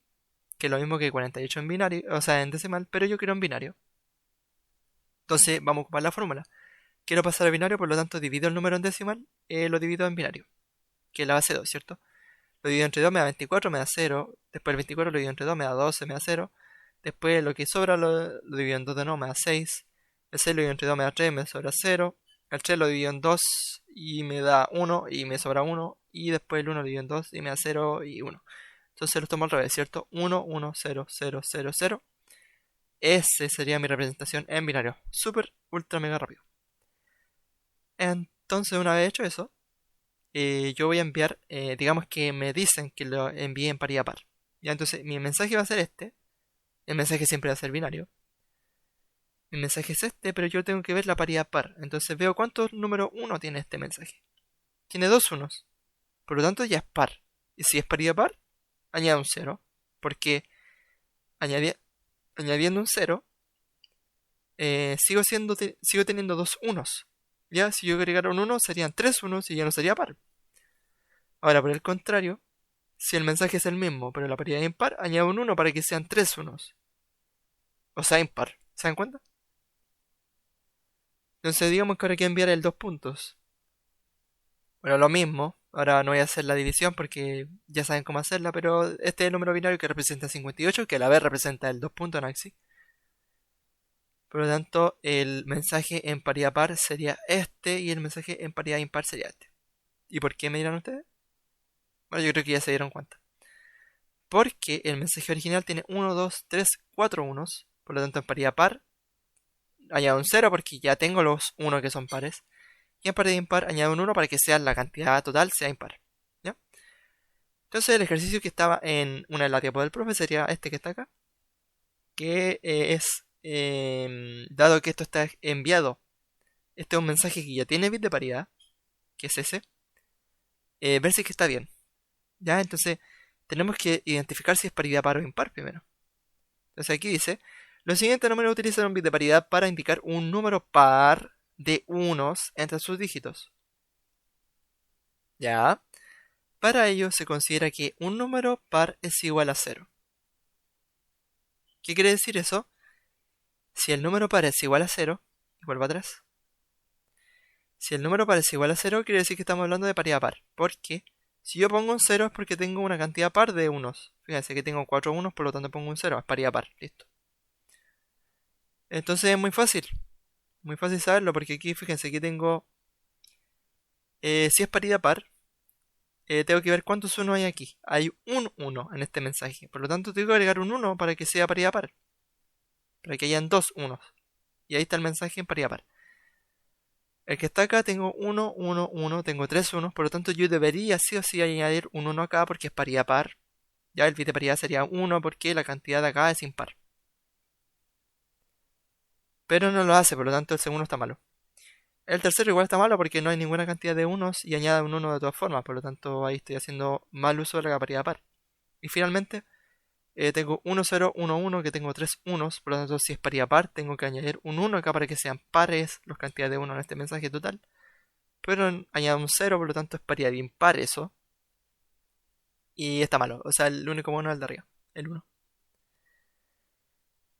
que es lo mismo que 48 en binario, o sea, en decimal, pero yo quiero en binario. Entonces vamos a ocupar la fórmula. Quiero pasar a binario, por lo tanto divido el número en decimal, lo divido en binario, que es la base 2, ¿cierto? Lo divido entre 2, me da 24, me da 0. Después el 24 lo divido entre 2, me da 12, me da 0. Después lo que sobra lo divido en 2 de nuevo, me da 6. El 6 lo divido entre 2, me da 3, me sobra 0. El 3 lo divido en 2 y me da 1 y me sobra 1. Y después el 1 lo divido en 2 y me da 0 y 1. Entonces los tomo al revés, ¿cierto? 1, 1, 0, 0, 0, 0. Ese sería mi representación en binario. Súper, ultra, mega rápido. Entonces una vez hecho eso, yo voy a enviar, digamos que me dicen que lo envíe en paridad par. Ya, entonces mi mensaje va a ser este. El mensaje siempre va a ser binario. Mi mensaje es este, pero yo tengo que ver la paridad par. Entonces veo cuántos número 1 tiene este mensaje. Tiene 2 unos. Por lo tanto ya es par. Y si es paridad par, añado un 0. Porque añadiendo un 0, sigo teniendo 2 unos. Ya, si yo agregara un 1, serían 3 unos y ya no sería par. Ahora, por el contrario, si el mensaje es el mismo, pero la paridad es impar, añado un 1 para que sean 3 unos. O sea, impar. ¿Se dan cuenta? Entonces digamos que ahora hay que enviar el 2 puntos. Bueno, lo mismo. Ahora no voy a hacer la división porque ya saben cómo hacerla, pero este es el número binario que representa 58, que a la vez representa el 2 puntos en AXI. Por lo tanto, el mensaje en paridad par sería este y el mensaje en paridad impar sería este. ¿Y por qué me dirán ustedes? Bueno, yo creo que ya se dieron cuenta. Porque el mensaje original tiene 1, 2, 3, 4 unos. Por lo tanto, en paridad par añado un 0 porque ya tengo los 1 que son pares. Y en paridad impar añado un 1 para que sea la cantidad total sea impar. ¿Ya? Entonces el ejercicio que estaba en una de las diapositivas del profe sería este que está acá. Que es, dado que esto está enviado, este es un mensaje que ya tiene bit de paridad, que es ese, ver si es que está bien. ¿Ya? Entonces tenemos que identificar si es paridad par o impar primero. Entonces aquí dice, los siguientes números utilizan un bit de paridad para indicar un número par de unos entre sus dígitos. ¿Ya? Para ello se considera que un número par es igual a 0. ¿Qué quiere decir eso? Si el número par es igual a 0, vuelvo atrás. Si el número par es igual a 0, quiere decir que estamos hablando de paridad par. Porque si yo pongo un 0 es porque tengo una cantidad par de unos. Fíjense que tengo 4 unos, por lo tanto pongo un 0. Es paridad par. Listo. Entonces es muy fácil. Muy fácil saberlo porque aquí, fíjense, aquí tengo... si es paridad par, tengo que ver cuántos unos hay aquí. Hay un 1 en este mensaje. Por lo tanto, tengo que agregar un 1 para que sea paridad par. Para que hayan dos unos. Y ahí está el mensaje en paridad par. El que está acá tengo 1, 1, 1, tengo 3 unos, por lo tanto yo debería sí o sí añadir un 1 acá porque es paridad par. Ya el bit de paridad sería 1 porque la cantidad de acá es impar. Pero no lo hace, por lo tanto el segundo está malo. El tercero igual está malo porque no hay ninguna cantidad de unos y añade un 1 de todas formas, por lo tanto ahí estoy haciendo mal uso de la paridad par. Y finalmente tengo 1, 0, 1, 1 que tengo 3 unos, por lo tanto si es paridad par tengo que añadir un 1 acá para que sean pares las cantidades de 1 en este mensaje total. Pero añado un 0, por lo tanto es paridad impar eso. Y está malo, o sea el único mono es el de arriba, el 1.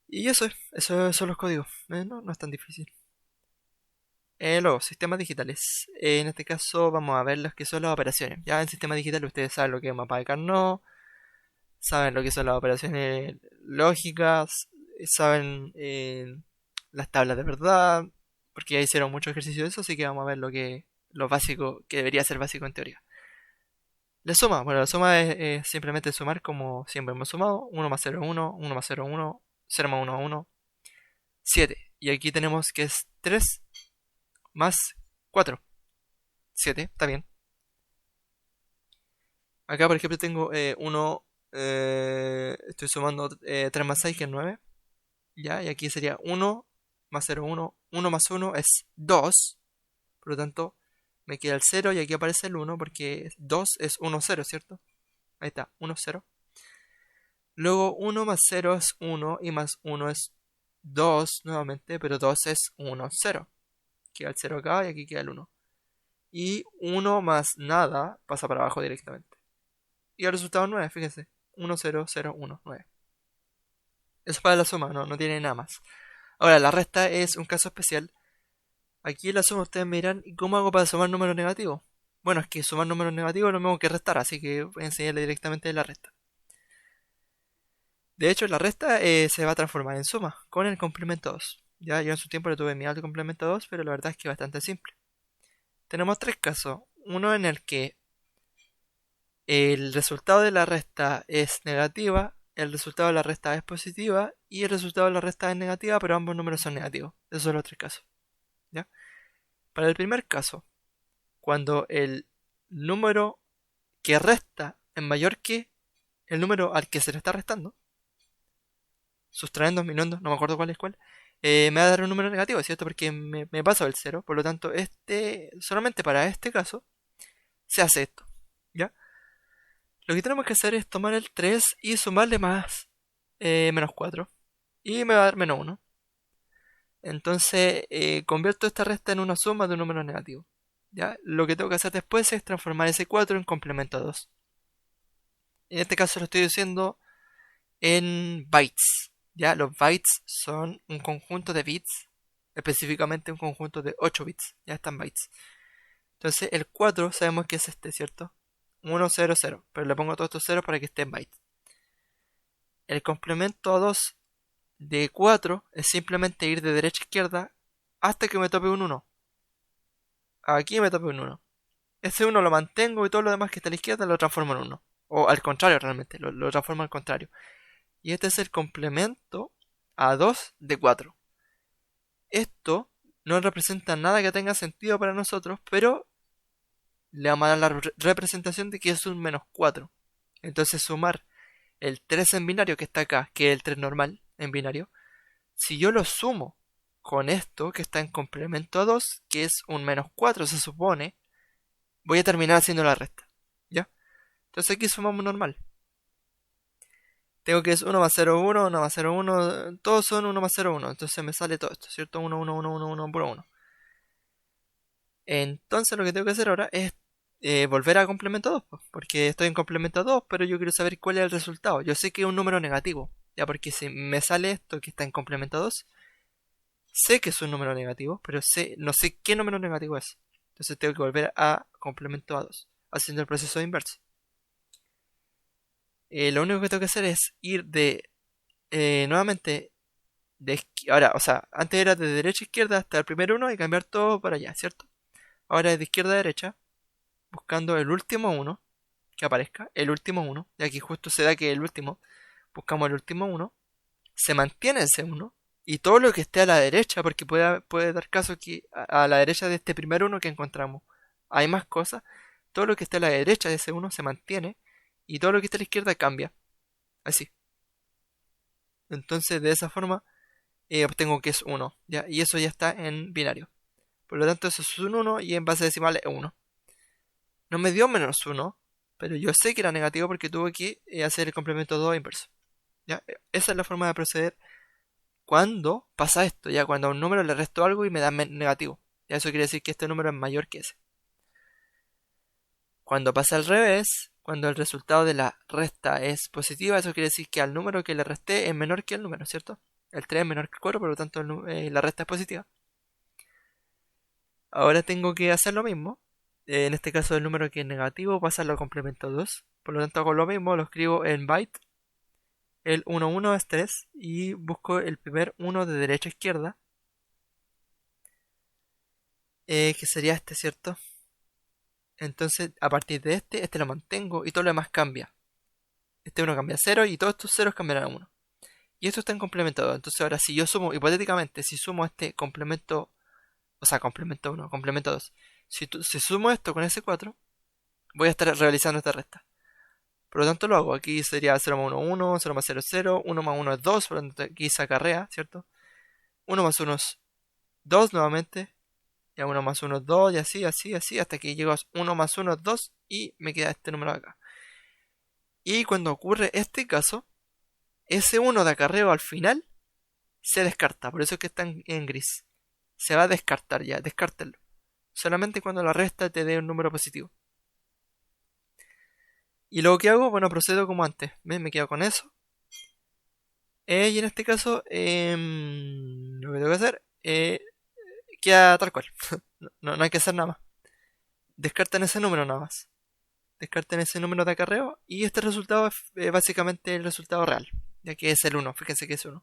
Y eso son los códigos, no es tan difícil. Luego, sistemas digitales. En este caso vamos a ver los que son las operaciones. Ya en sistemas digitales ustedes saben lo que es un mapa de Carnot, saben lo que son las operaciones lógicas, saben las tablas de verdad, porque ya hicieron muchos ejercicios de eso, así que vamos a ver lo básico, que debería ser básico en teoría. La suma, bueno, la suma es simplemente sumar como siempre hemos sumado, 1 más 0 es 1, 1 más 0 es 1, 0 más 1 es 1, 7. Y aquí tenemos que es 3 más 4. 7, está bien. Acá, por ejemplo, tengo 1, estoy sumando 3 más 6, que es 9. Ya, y aquí sería 1 más 0, 1. 1 más 1 es 2. Por lo tanto, me queda el 0 y aquí aparece el 1 porque 2 es 1, 0, ¿cierto? Ahí está, 1, 0. Luego 1 más 0 es 1 y más 1 es 2 nuevamente, pero 2 es 1, 0. Queda el 0 acá y aquí queda el 1. Y 1 más nada pasa para abajo directamente. Y el resultado es 9, fíjense. 1, 0, 0, 1, 9. Eso es para la suma, no tiene nada más. Ahora, la resta es un caso especial. Aquí en la suma ustedes me dirán, ¿y cómo hago para sumar números negativos? Bueno, es que sumar números negativos es lo mismo que restar, así que voy a enseñarle directamente la resta. De hecho, la resta se va a transformar en suma, con el complemento 2. Ya yo en su tiempo le tuve miedo al complemento 2, pero la verdad es que es bastante simple. Tenemos tres casos. Uno en el que el resultado de la resta es negativa, el resultado de la resta es positiva y el resultado de la resta es negativa, pero ambos números son negativos. Esos son los tres casos. ¿Ya? Para el primer caso, cuando el número que resta es mayor que el número al que se le está restando, sustrayendo, minando, no me acuerdo cuál es cuál, me va a dar un número negativo, ¿cierto? Porque me paso del 0, por lo tanto, solamente para este caso se hace esto, ¿ya? Lo que tenemos que hacer es tomar el 3 y sumarle más menos 4. Y me va a dar menos 1. Entonces convierto esta resta en una suma de un número negativo. ¿Ya? Lo que tengo que hacer después es transformar ese 4 en complemento 2. En este caso lo estoy diciendo en bytes. ¿Ya? Los bytes son un conjunto de bits. Específicamente un conjunto de 8 bits. Ya están bytes. Entonces el 4 sabemos que es este, ¿cierto? 1, 0, 0. Pero le pongo todos estos ceros para que esté en bytes. El complemento a 2 de 4 es simplemente ir de derecha a izquierda hasta que me tope un 1. Aquí me tope un 1. Ese 1 lo mantengo y todo lo demás que está a la izquierda lo transformo en 1. O al contrario realmente, lo transformo al contrario. Y este es el complemento a 2 de 4. Esto no representa nada que tenga sentido para nosotros, pero le vamos a dar la representación de que es un -4. Entonces sumar el 3 en binario que está acá, que es el 3 normal en binario, si yo lo sumo con esto que está en complemento a 2, que es un -4 se supone, voy a terminar haciendo la resta. ¿Ya? Entonces aquí sumamos normal. Tengo que es 1 más 0, 1, 1 más 0, 1, todos son 1 más 0, 1. Entonces me sale todo esto, ¿cierto? 1, 1, 1, 1, 1, puro 1. Entonces lo que tengo que hacer ahora es volver a complemento 2, porque estoy en complemento 2, pero yo quiero saber cuál es el resultado. Yo sé que es un número negativo, ya, porque si me sale esto que está en complemento 2, sé que es un número negativo, pero no sé qué número negativo es. Entonces tengo que volver a complemento a 2, haciendo el proceso inverso. Lo único que tengo que hacer es ir nuevamente ahora, o sea, antes era de derecha a izquierda hasta el primer 1 y cambiar todo para allá, ¿cierto? Ahora es de izquierda a derecha, buscando el último 1 que aparezca, el último 1, y aquí justo se da que el último, buscamos el último 1, se mantiene ese 1, y todo lo que esté a la derecha, porque puede dar caso que a la derecha de este primer 1 que encontramos hay más cosas, todo lo que esté a la derecha de ese 1 se mantiene, y todo lo que esté a la izquierda cambia, así. Entonces de esa forma obtengo que es 1, ¿ya? Y eso ya está en binario. Por lo tanto eso es un 1 y en base decimal es 1. No me dio -1, pero yo sé que era negativo porque tuve que hacer el complemento 2 inverso. ¿Ya? Esa es la forma de proceder cuando pasa esto, ya cuando a un número le resto algo y me da negativo. Ya eso quiere decir que este número es mayor que ese. Cuando pasa al revés, cuando el resultado de la resta es positiva, eso quiere decir que al número que le resté es menor que el número, ¿cierto? El 3 es menor que el 4, por lo tanto la resta es positiva. Ahora tengo que hacer lo mismo. En este caso el número que es negativo, pasarlo a complemento 2. Por lo tanto hago lo mismo, lo escribo en byte. El 1, 1 es 3 y busco el primer 1 de derecha a izquierda. Que sería este, ¿cierto? Entonces a partir de este lo mantengo y todo lo demás cambia. Este 1 cambia a 0 y todos estos ceros cambiarán a 1. Y esto está en complemento 2. Entonces ahora si yo sumo, hipotéticamente, si sumo este complemento, o sea, complemento 1, complemento 2. Si sumo esto con ese 4, voy a estar realizando esta resta. Por lo tanto lo hago. Aquí sería 0 más 1, 1, 0 más 0, 0, 1 más 1 es 2, por lo tanto aquí se acarrea, ¿cierto? 1 más 1 es 2 nuevamente. Ya 1 más 1 es 2 y así, así, así, hasta que llego a 1 más 1 es 2 y me queda este número acá. Y cuando ocurre este caso, ese 1 de acarreo al final se descarta, por eso es que está en gris. Se va a descartar ya, descártenlo. Solamente cuando la resta te dé un número positivo. Y luego que hago, bueno, procedo como antes. ¿Ves? Me quedo con eso. Y en este caso, lo que tengo que hacer queda tal cual. No hay que hacer nada más. Descarten ese número nada más. Descarten ese número de acarreo. Y este resultado es básicamente el resultado real. Ya que es el 1. Fíjense que es 1.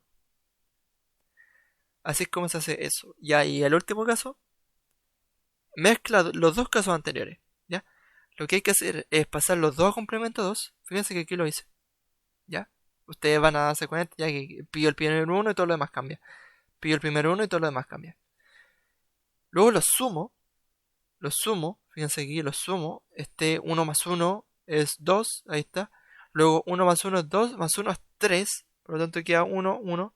Así es como se hace eso. Ya, y el último caso, mezcla los dos casos anteriores. ¿Ya? Lo que hay que hacer es pasar los dos a complemento 2. Fíjense que aquí lo hice. ¿Ya? Ustedes van a darse cuenta ya que pillo el primer 1 y todo lo demás cambia. Pillo el primer 1 y todo lo demás cambia. Luego los sumo, fíjense aquí, los sumo. Este 1 más 1 es 2, ahí está. Luego 1 más 1 es 2, más 1 es 3. Por lo tanto queda 1, 1.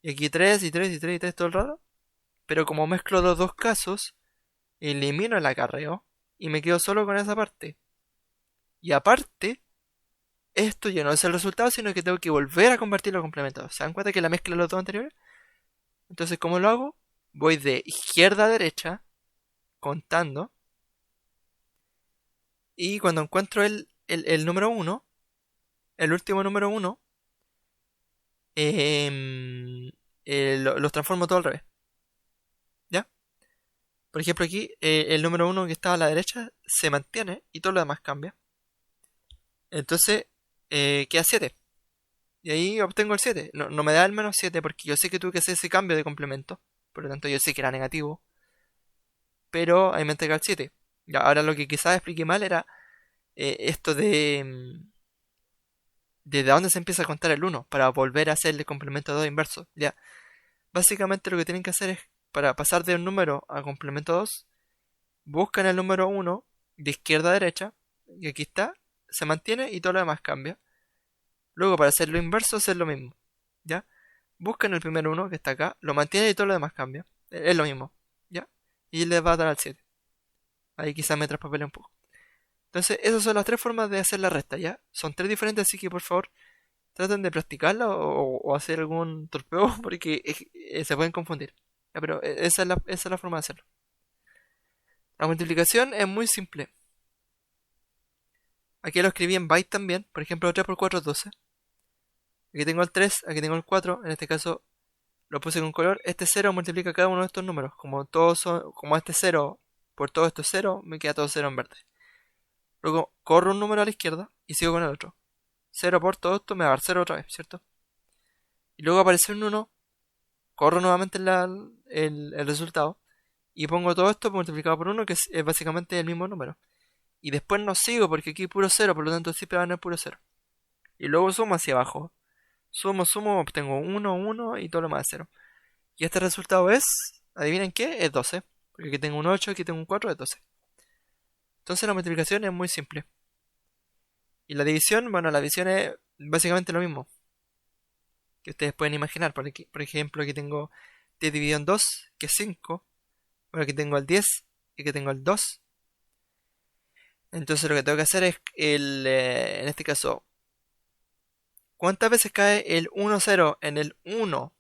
Y aquí 3 y 3 y 3 y 3 todo el rato. Pero como mezclo los dos casos, elimino el acarreo y me quedo solo con esa parte. Y aparte, esto ya no es el resultado, sino que tengo que volver a convertirlo a complemento. ¿Se dan cuenta que la mezcla de los dos anteriores? Entonces, ¿cómo lo hago? Voy de izquierda a derecha, contando. Y cuando encuentro el número 1, el último número 1, los transformo todo al revés. ¿Ya? Por ejemplo, aquí el número 1 que estaba a la derecha se mantiene y todo lo demás cambia. Entonces, queda 7. Y ahí obtengo el 7. No me da el -7 porque yo sé que tuve que hacer ese cambio de complemento. Por lo tanto, yo sé que era negativo. Pero ahí me entrega el 7. Ya, ahora lo que quizás expliqué mal era esto de dónde se empieza a contar el 1 para volver a hacer el complemento 2 inverso. Ya, básicamente lo que tienen que hacer es para pasar de un número a complemento 2, buscan el número 1 de izquierda a derecha, y aquí está, se mantiene y todo lo demás cambia. Luego para hacer lo inverso, hacer lo mismo, ¿ya? Buscan el primer 1 que está acá, lo mantiene y todo lo demás cambia. Es lo mismo, ¿ya? Y les va a dar al 7. Ahí quizás me traspapelé un poco. Entonces, esas son las tres formas de hacer la resta, ¿ya? Son tres diferentes, así que por favor, traten de practicarla o hacer algún torpeo porque se pueden confundir. ¿Ya? Pero esa es la forma de hacerlo. La multiplicación es muy simple. Aquí lo escribí en byte también. Por ejemplo, 3 por 4 es 12. Aquí tengo el 3, aquí tengo el 4. En este caso lo puse con color. Este 0 multiplica cada uno de estos números. Como todos son, como este 0 por todo esto es 0, me queda todo 0 en verde. Luego corro un número a la izquierda y sigo con el otro. 0 por todo esto me va a dar 0 otra vez, ¿cierto? Y luego aparece un 1. Corro nuevamente el resultado. Y pongo todo esto multiplicado por 1, que es básicamente el mismo número. Y después no sigo porque aquí hay puro 0, por lo tanto siempre van a ser puro 0. Y luego sumo hacia abajo. Sumo, obtengo 1, 1 y todo lo más de 0. Y este resultado es, ¿adivinen qué? Es 12. Porque aquí tengo un 8, aquí tengo un 4, es 12. Entonces la multiplicación es muy simple. Y la división, bueno, la división es básicamente lo mismo que ustedes pueden imaginar. Por ejemplo, aquí tengo 10 dividido en 2, que es 5. Bueno, aquí tengo el 10 y aquí tengo el 2. Entonces lo que tengo que hacer es, en este caso, ¿cuántas veces cae el 1, 0 en el 1?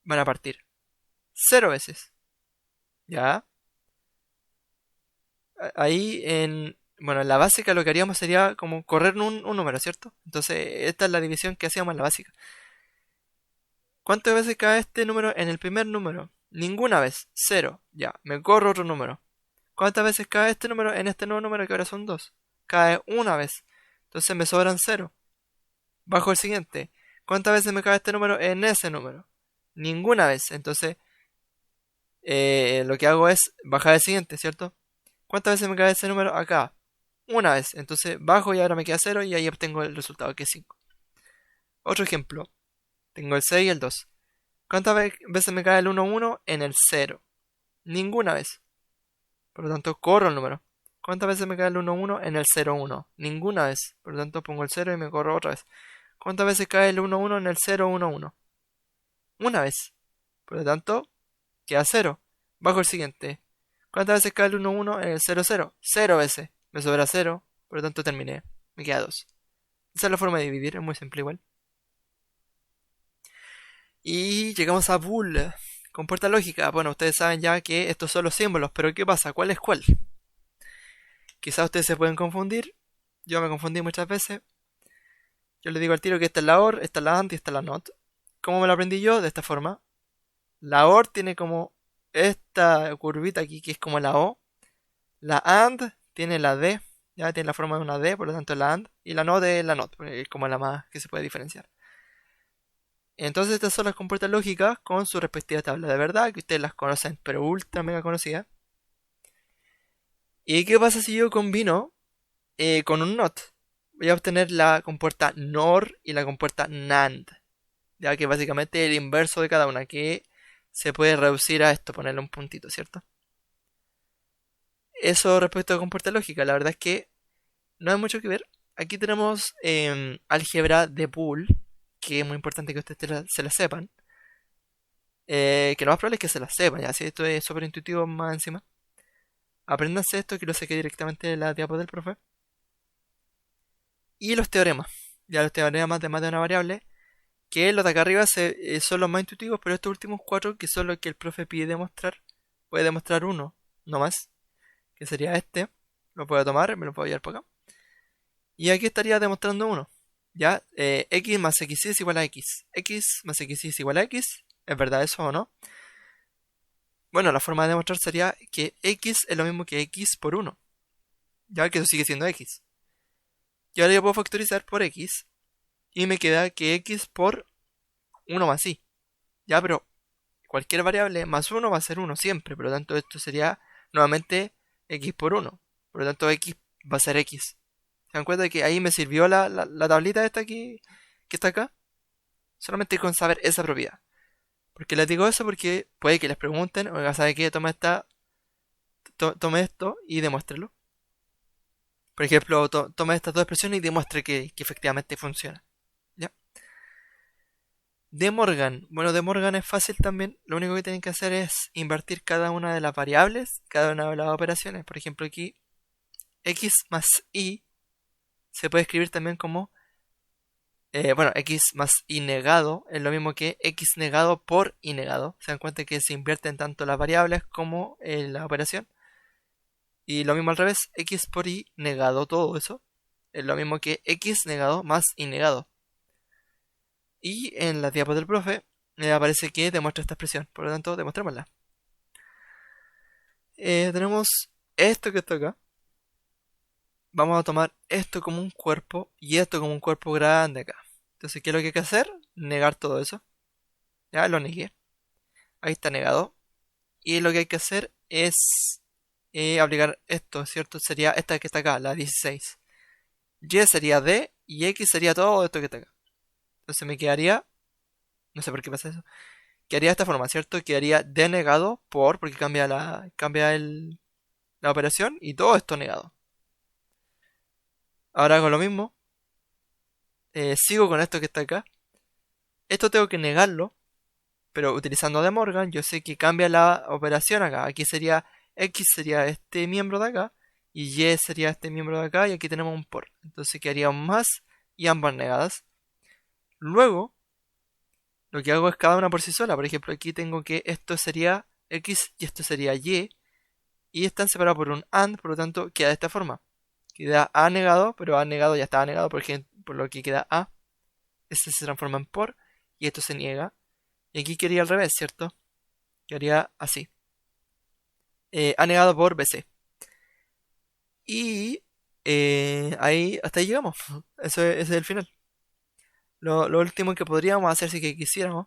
Van a partir 0 veces. ¿Ya? Ahí bueno, en la básica lo que haríamos sería como correr un número, ¿cierto? Entonces esta es la división que hacíamos en la básica. ¿Cuántas veces cae este número en el primer número? Ninguna vez, 0. Ya, me corro otro número. ¿Cuántas veces cae este número en este nuevo número que ahora son 2? Cae una vez. Entonces me sobran 0. Bajo el siguiente. ¿Cuántas veces me cae este número en ese número? Ninguna vez. Entonces lo que hago es bajar el siguiente, ¿cierto? ¿Cuántas veces me cae ese número? Acá. Una vez. Entonces bajo y ahora me queda 0 y ahí obtengo el resultado que es 5. Otro ejemplo. Tengo el 6 y el 2. ¿Cuántas veces me cae el 1, 1 en el 0? Ninguna vez. Por lo tanto, corro el número. ¿Cuántas veces me cae el 1, 1 en el 0, 1? Ninguna vez. Por lo tanto, pongo el 0 y me corro otra vez. ¿Cuántas veces cae el 1, 1 en el 0, 1, 1? Una vez. Por lo tanto, queda 0. Bajo el siguiente. ¿Cuántas veces cae el 1, 1 en el 0, 0? 0 veces. Me sobra 0. Por lo tanto, terminé. Me queda 2. Esa es la forma de dividir. Es muy simple igual. Y llegamos a bool. Compuerta lógica. Bueno, ustedes saben ya que estos son los símbolos. Pero ¿qué pasa? ¿Cuál es cuál? Quizás ustedes se pueden confundir. Yo me confundí muchas veces. Yo les digo al tiro que esta es la OR, esta es la AND y esta es la NOT. ¿Cómo me lo aprendí yo? De esta forma. La OR tiene como esta curvita aquí que es como la O. La AND tiene la D. Ya tiene la forma de una D, por lo tanto es la AND. Y la NOT es la NOT, porque es como la más que se puede diferenciar. Entonces estas son las compuertas lógicas con su respectiva tabla de verdad, que ustedes las conocen, pero ultra mega conocidas. ¿Y qué pasa si yo combino con un NOT? Voy a obtener la compuerta NOR y la compuerta NAND. Ya que básicamente es el inverso de cada una, que se puede reducir a esto, ponerle un puntito, ¿cierto? Eso respecto a compuerta lógica, la verdad es que no hay mucho que ver. Aquí tenemos álgebra de Boole, que es muy importante que ustedes se la sepan. Que lo más probable es que se la sepan, ya, si esto es súper intuitivo más encima. Apréndanse esto, que lo saqué directamente de la diapo del profe. Y los teoremas. Ya los teoremas de más de una variable, que los de acá arriba son los más intuitivos, pero estos últimos 4, que son los que el profe pide demostrar, puede demostrar uno, no más, que sería este. Lo puedo tomar, me lo puedo llevar para acá. Y aquí estaría demostrando uno. Ya, x más xy es igual a x. X más xy es igual a x. ¿Es verdad eso o no? Bueno, la forma de demostrar sería que x es lo mismo que x por 1. Ya que eso sigue siendo x. Y ahora yo puedo factorizar por x. Y me queda que x por 1 más y. Ya, pero cualquier variable más 1 va a ser 1 siempre. Por lo tanto, esto sería nuevamente x por 1. Por lo tanto, x va a ser x. ¿Se dan cuenta de que ahí me sirvió la tablita esta aquí, que está acá? Solamente con saber esa propiedad. ¿Por qué les digo eso? Porque puede que les pregunten, oiga, ¿sabe qué? Tome esto y demuéstrelo. Por ejemplo, tome estas dos expresiones y demuestre que efectivamente funciona. ¿Ya? De Morgan. Bueno, de Morgan es fácil también. Lo único que tienen que hacer es invertir cada una de las variables, cada una de las operaciones. Por ejemplo, aquí x más y se puede escribir también como bueno, x más y negado es lo mismo que x negado por y negado. Se dan cuenta que se invierten tanto las variables como la operación. Y lo mismo al revés, x por y negado, todo eso es lo mismo que x negado más y negado. Y en la diapo del profe aparece que demuestra esta expresión, por lo tanto demostrémosla. Tenemos esto que está acá. Vamos a tomar esto como un cuerpo y esto como un cuerpo grande acá. Entonces, ¿qué es lo que hay que hacer? Negar todo eso. Ya lo negué. Ahí está negado. Y lo que hay que hacer es aplicar esto, ¿cierto? Sería esta que está acá, la 16. Y sería D y X sería todo esto que está acá. Entonces me quedaría, no sé por qué pasa eso, quedaría de esta forma, ¿cierto? Quedaría D negado por, porque la operación y todo esto negado. Ahora hago lo mismo. Sigo con esto que está acá. Esto tengo que negarlo, pero utilizando De Morgan, yo sé que cambia la operación acá. Aquí sería X sería este miembro de acá y Y sería este miembro de acá y aquí tenemos un por. Entonces quedaría un más y ambas negadas. Luego, lo que hago es cada una por sí sola. Por ejemplo, aquí tengo que esto sería X y esto sería Y. Y están separados por un AND, por lo tanto queda de esta forma. Queda A negado, pero A negado ya estaba negado, por lo que queda A. Este se transforma en por y esto se niega. Y aquí quedaría al revés, ¿cierto? Quedaría así. A negado por BC. Y ahí hasta ahí llegamos. Ese es el final. Lo último que podríamos hacer si que quisiéramos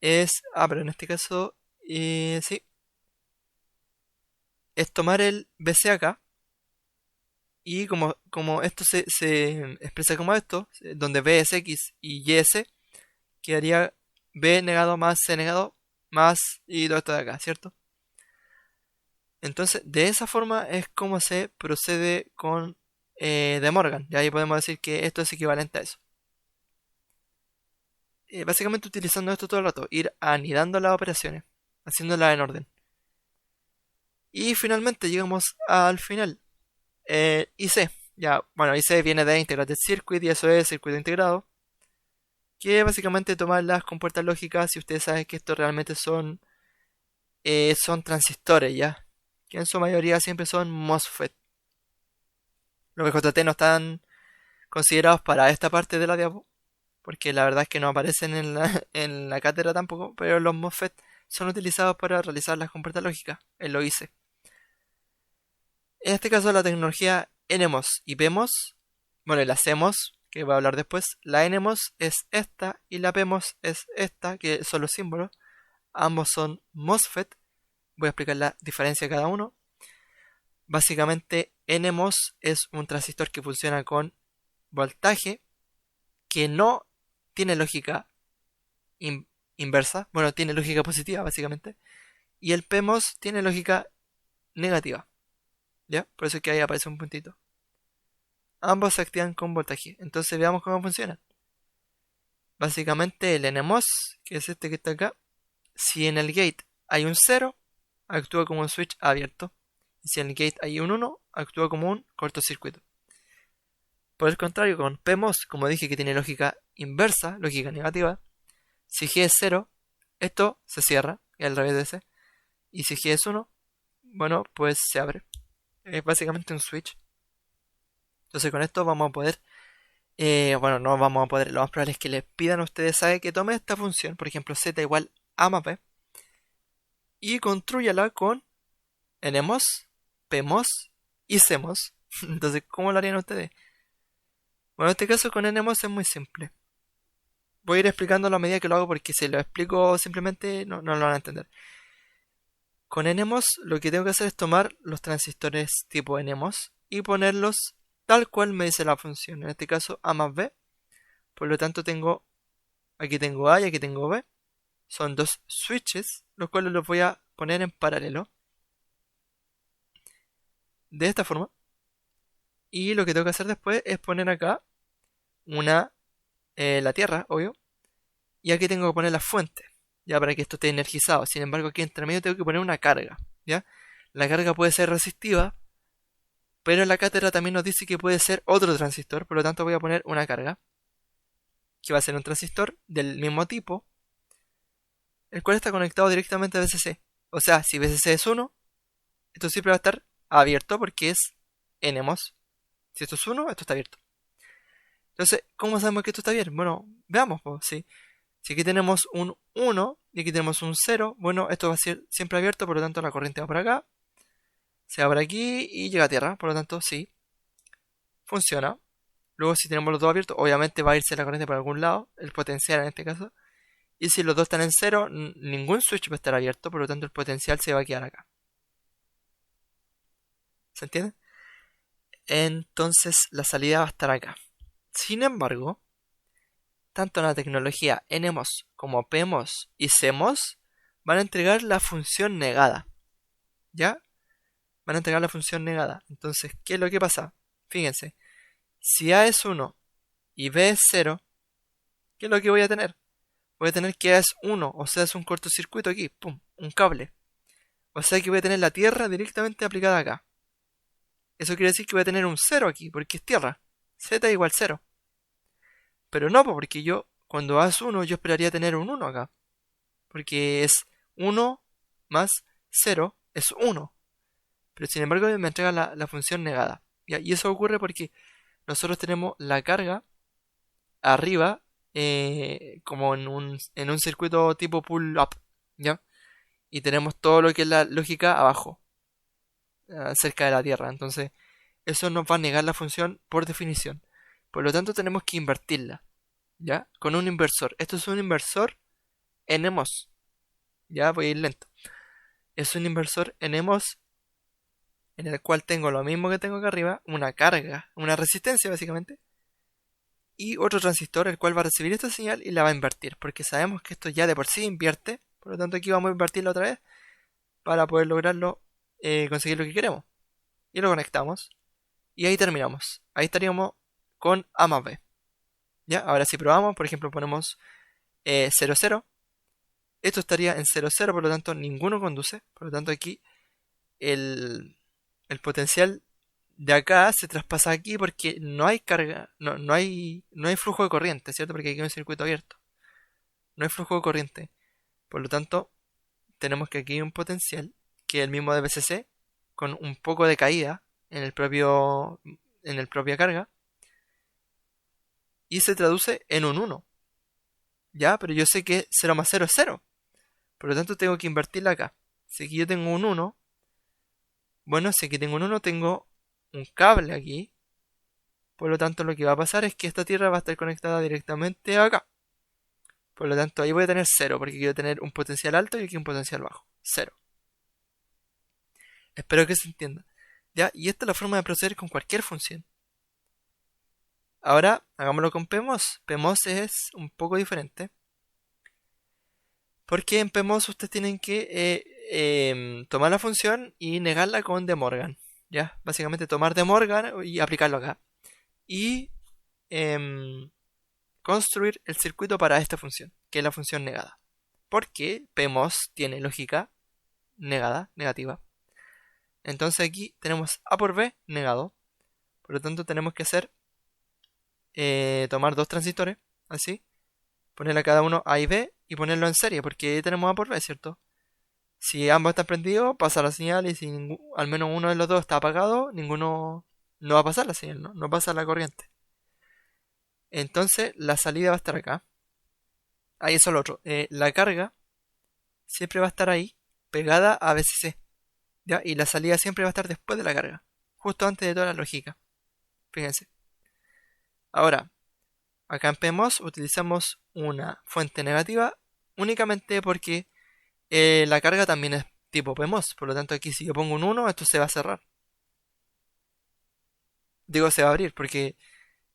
es... Ah, pero en este caso... sí. Es tomar el BC acá. Y como esto se expresa como esto, donde B es X y Y es C, quedaría B negado más C negado más y todo esto de acá, ¿cierto? Entonces, de esa forma es como se procede con De Morgan. Y ahí podemos decir que esto es equivalente a eso. Básicamente utilizando esto todo el rato, ir anidando las operaciones, haciéndolas en orden. Y finalmente llegamos al final. IC. Ya, bueno, IC viene de Integrated Circuit y eso es circuito integrado. Que básicamente tomar las compuertas lógicas, si ustedes saben que esto realmente son transistores, ¿ya? Que en su mayoría siempre son MOSFET. Los VJT no están considerados para esta parte de la diapo, porque la verdad es que no aparecen en la cátedra tampoco, pero los MOSFET son utilizados para realizar las compuertas lógicas, en lo IC. En este caso la tecnología NMOS y PMOS, bueno, y la CMOS, que voy a hablar después, la NMOS es esta y la PMOS es esta, que son los símbolos. Ambos son MOSFET. Voy a explicar la diferencia de cada uno. Básicamente, NMOS es un transistor que funciona con voltaje, que no tiene lógica inversa, bueno, tiene lógica positiva básicamente, y el PMOS tiene lógica negativa, ¿ya? Por eso es que ahí aparece un puntito. Ambos se activan con voltaje, entonces veamos cómo funcionan. Básicamente el NMOS, que es este que está acá, si en el gate hay un 0, actúa como un switch abierto, y si en el gate hay un 1, actúa como un cortocircuito. Por el contrario, con PMOS, como dije que tiene lógica inversa, lógica negativa, si G es 0, esto se cierra, y al revés de ese. Y si G es 1, bueno, pues se abre. Es básicamente un switch. Entonces con esto vamos a poder, bueno, no vamos a poder, lo más probable es que les pidan a ustedes, ¿sabe? Que tome esta función, por ejemplo, z igual a más b, y construyala con NMOS, PMOS y CMOS. Entonces, ¿cómo lo harían ustedes? Bueno, en este caso con NMOS es muy simple. Voy a ir explicándolo a medida que lo hago porque si lo explico simplemente no lo van a entender. Con NMOS lo que tengo que hacer es tomar los transistores tipo NMOS y ponerlos tal cual me dice la función. En este caso A más B. Por lo tanto aquí tengo A y aquí tengo B. son dos switches, los cuales los voy a poner en paralelo. De esta forma. Y lo que tengo que hacer después es poner acá la tierra, obvio. Y aquí tengo que poner la fuente, ya para que esto esté energizado. Sin embargo, aquí entre medio tengo que poner una carga, ¿ya? La carga puede ser resistiva, pero la cátedra también nos dice que puede ser otro transistor, por lo tanto voy a poner una carga, que va a ser un transistor del mismo tipo, el cual está conectado directamente a VCC. O sea, si VCC es 1, esto siempre va a estar abierto porque es NMOS. Si esto es 1, esto está abierto. Entonces, ¿cómo sabemos que esto está bien? Bueno, veamos, pues, ¿sí? Si aquí tenemos un 1 y aquí tenemos un 0, bueno, esto va a ser siempre abierto, por lo tanto la corriente va por acá, se va por aquí y llega a tierra, por lo tanto sí, funciona. Luego si tenemos los dos abiertos, obviamente va a irse la corriente por algún lado, el potencial en este caso. Y si los dos están en 0, ningún switch va a estar abierto, por lo tanto el potencial se va a quedar acá. ¿Se entiende? Entonces la salida va a estar acá. Sin embargo, tanto la tecnología NMOS como PMOS y CMOS van a entregar la función negada. ¿Ya? Van a entregar la función negada. Entonces, ¿qué es lo que pasa? Fíjense, si A es 1 y B es 0, ¿qué es lo que voy a tener? Voy a tener que A es 1, o sea, es un cortocircuito aquí, pum, un cable. O sea que voy a tener la tierra directamente aplicada acá. Eso quiere decir que voy a tener un 0 aquí, porque es tierra. Z igual 0. Pero no, porque yo, cuando A es 1, yo esperaría tener un 1 acá. Porque es 1 más 0 es 1. Pero sin embargo me entrega la función negada. ¿Ya? Y eso ocurre porque nosotros tenemos la carga arriba como en un circuito tipo pull-up. ¿Ya? Y tenemos todo lo que es la lógica abajo, cerca de la Tierra. Entonces eso nos va a negar la función por definición. Por lo tanto tenemos que invertirla. ¿Ya? Con un inversor. Esto es un inversor NMOS. Ya voy a ir lento. Es un inversor NMOS en el cual tengo lo mismo que tengo acá arriba, una carga, una resistencia básicamente, y otro transistor el cual va a recibir esta señal y la va a invertir, porque sabemos que esto ya de por sí invierte, por lo tanto aquí vamos a invertirlo otra vez para poder lograrlo, conseguir lo que queremos. Y lo conectamos y ahí terminamos. Ahí estaríamos con A más B. ¿Ya? Ahora si probamos, por ejemplo ponemos 0, 0, esto estaría en 0, 0, por lo tanto ninguno conduce, por lo tanto aquí el potencial de acá se traspasa aquí porque no hay carga, no hay flujo de corriente, ¿cierto? Porque aquí hay un circuito abierto. No hay flujo de corriente. Por lo tanto, tenemos que aquí hay un potencial que es el mismo de VCC con un poco de caída en el propia carga y se traduce en un 1. ¿Ya? Pero yo sé que 0 más 0 es 0. Por lo tanto, tengo que invertirla acá. Si aquí yo tengo un 1, bueno, si aquí tengo un 1, tengo un cable aquí. Por lo tanto, lo que va a pasar es que esta tierra va a estar conectada directamente acá. Por lo tanto, ahí voy a tener 0, porque quiero tener un potencial alto y aquí un potencial bajo. 0. Espero que se entienda. ¿Ya? Y esta es la forma de proceder con cualquier función. Ahora, hagámoslo con PMOS. PMOS es un poco diferente. Porque en PMOS ustedes tienen que tomar la función y negarla con De Morgan. ¿Ya? Básicamente tomar De Morgan y aplicarlo acá. Y construir el circuito para esta función, que es la función negada. Porque PMOS tiene lógica negada, negativa. Entonces aquí tenemos A por B negado. Por lo tanto tenemos que hacer tomar dos transistores, así, ponerle a cada uno A y B y ponerlo en serie, porque ahí tenemos A por B, ¿cierto? Si ambos están prendidos, pasa la señal y si al menos uno de los dos está apagado, ninguno no va a pasar la señal, ¿no? No pasa la corriente. Entonces la salida va a estar acá. Ahí es lo otro. La carga siempre va a estar ahí, pegada a VCC. ¿Ya? Y la salida siempre va a estar después de la carga. Justo antes de toda la lógica. Fíjense. Ahora, acá en PMOS utilizamos una fuente negativa únicamente porque la carga también es tipo PMOS. Por lo tanto, aquí si yo pongo un 1, esto se va a cerrar. Digo, se va a abrir porque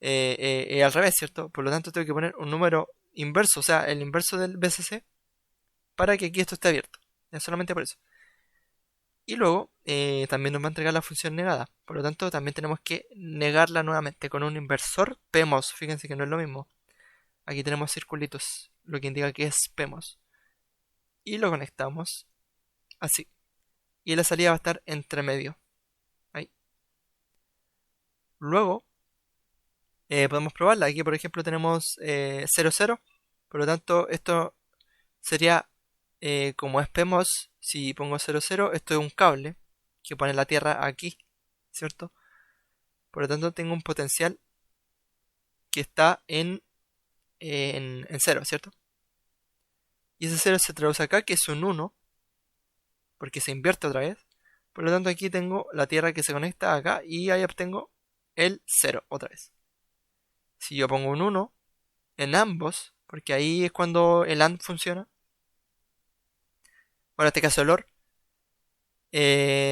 al revés, ¿cierto? Por lo tanto, tengo que poner un número inverso, o sea, el inverso del VCC para que aquí esto esté abierto. Ya solamente por eso. Y luego también nos va a entregar la función negada. Por lo tanto, también tenemos que negarla nuevamente con un inversor PMOS. Fíjense que no es lo mismo. Aquí tenemos circulitos, lo que indica que es PMOS. Y lo conectamos así. Y la salida va a estar entre medio. Ahí. Luego, podemos probarla. Aquí, por ejemplo, tenemos 0, 0. Por lo tanto, esto sería como es PMOS. Si pongo 0, 0, esto es un cable que pone la tierra aquí, ¿cierto? Por lo tanto, tengo un potencial que está en 0, ¿cierto? Y ese 0 se traduce acá, que es un 1, porque se invierte otra vez. Por lo tanto, aquí tengo la tierra que se conecta acá y ahí obtengo el 0 otra vez. Si yo pongo un 1 en ambos, porque ahí es cuando el AND funciona, bueno, en este caso el OR,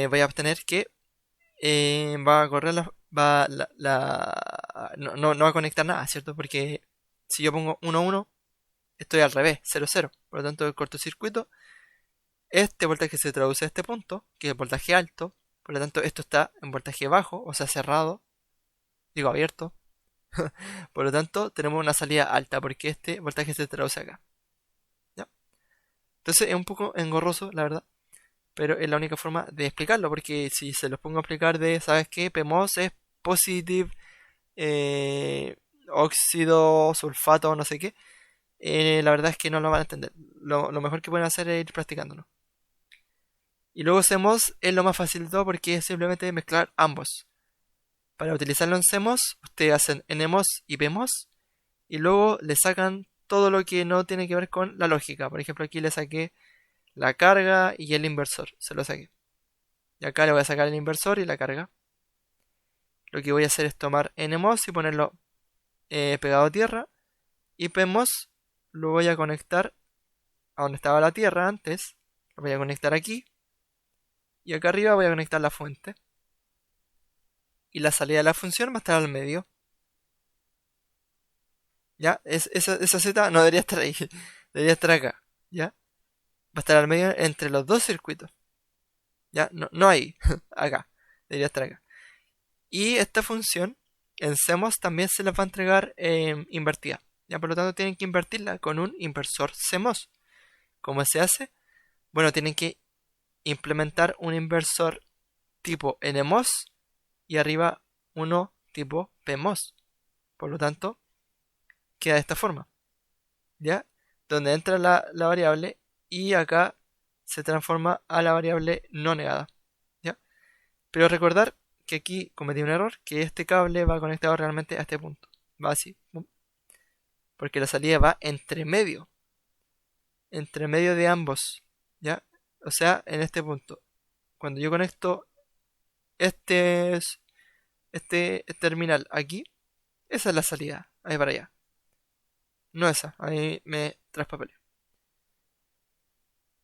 voy a obtener que va a correr no va a conectar nada, ¿cierto? Porque si yo pongo 1, 1, estoy al revés, 0, 0. Por lo tanto, el cortocircuito, este voltaje se traduce a este punto, que es voltaje alto. Por lo tanto, esto está en voltaje bajo, o sea, cerrado, digo abierto. Por lo tanto, tenemos una salida alta, porque este voltaje se traduce acá. ¿Ya? Entonces, es un poco engorroso, la verdad. Pero es la única forma de explicarlo, porque si se los pongo a explicar de, ¿sabes qué? PMOS es positive, eh, óxido, sulfato, no sé qué. La verdad es que no lo van a entender. Lo mejor que pueden hacer es ir practicándolo. Y luego CMOS es lo más fácil de todo porque es simplemente mezclar ambos. Para utilizarlo en CMOS, ustedes hacen NMOS y PMOS y luego le sacan todo lo que no tiene que ver con la lógica. Por ejemplo, aquí le saqué la carga y el inversor. Se lo saqué. Y acá le voy a sacar el inversor y la carga. Lo que voy a hacer es tomar NMOS y ponerlo pegado a tierra. Y PMOS lo voy a conectar a donde estaba la tierra antes. Lo voy a conectar aquí. Y acá arriba voy a conectar la fuente. Y la salida de la función va a estar al medio. ¿Ya? Esa Z no debería estar ahí. Debería estar acá. ¿Ya? Va a estar al medio entre los dos circuitos. ¿Ya? No ahí. Acá. Debería estar acá. Y esta función en CMOS también se las va a entregar invertida. ¿Ya? Por lo tanto tienen que invertirla con un inversor CMOS. ¿Cómo se hace? Bueno, tienen que implementar un inversor tipo NMOS y arriba uno tipo PMOS. Por lo tanto, queda de esta forma. ¿Ya? Donde entra la variable y acá se transforma a la variable no negada. ¿Ya? Pero recordar que aquí cometí un error, que este cable va conectado realmente a este punto. Va así. ¡Bum! Porque la salida va entre medio de ambos. ¿Ya? O sea, en este punto. Cuando yo conecto este, este terminal aquí, esa es la salida. Ahí para allá. No esa. Ahí me traspapelé.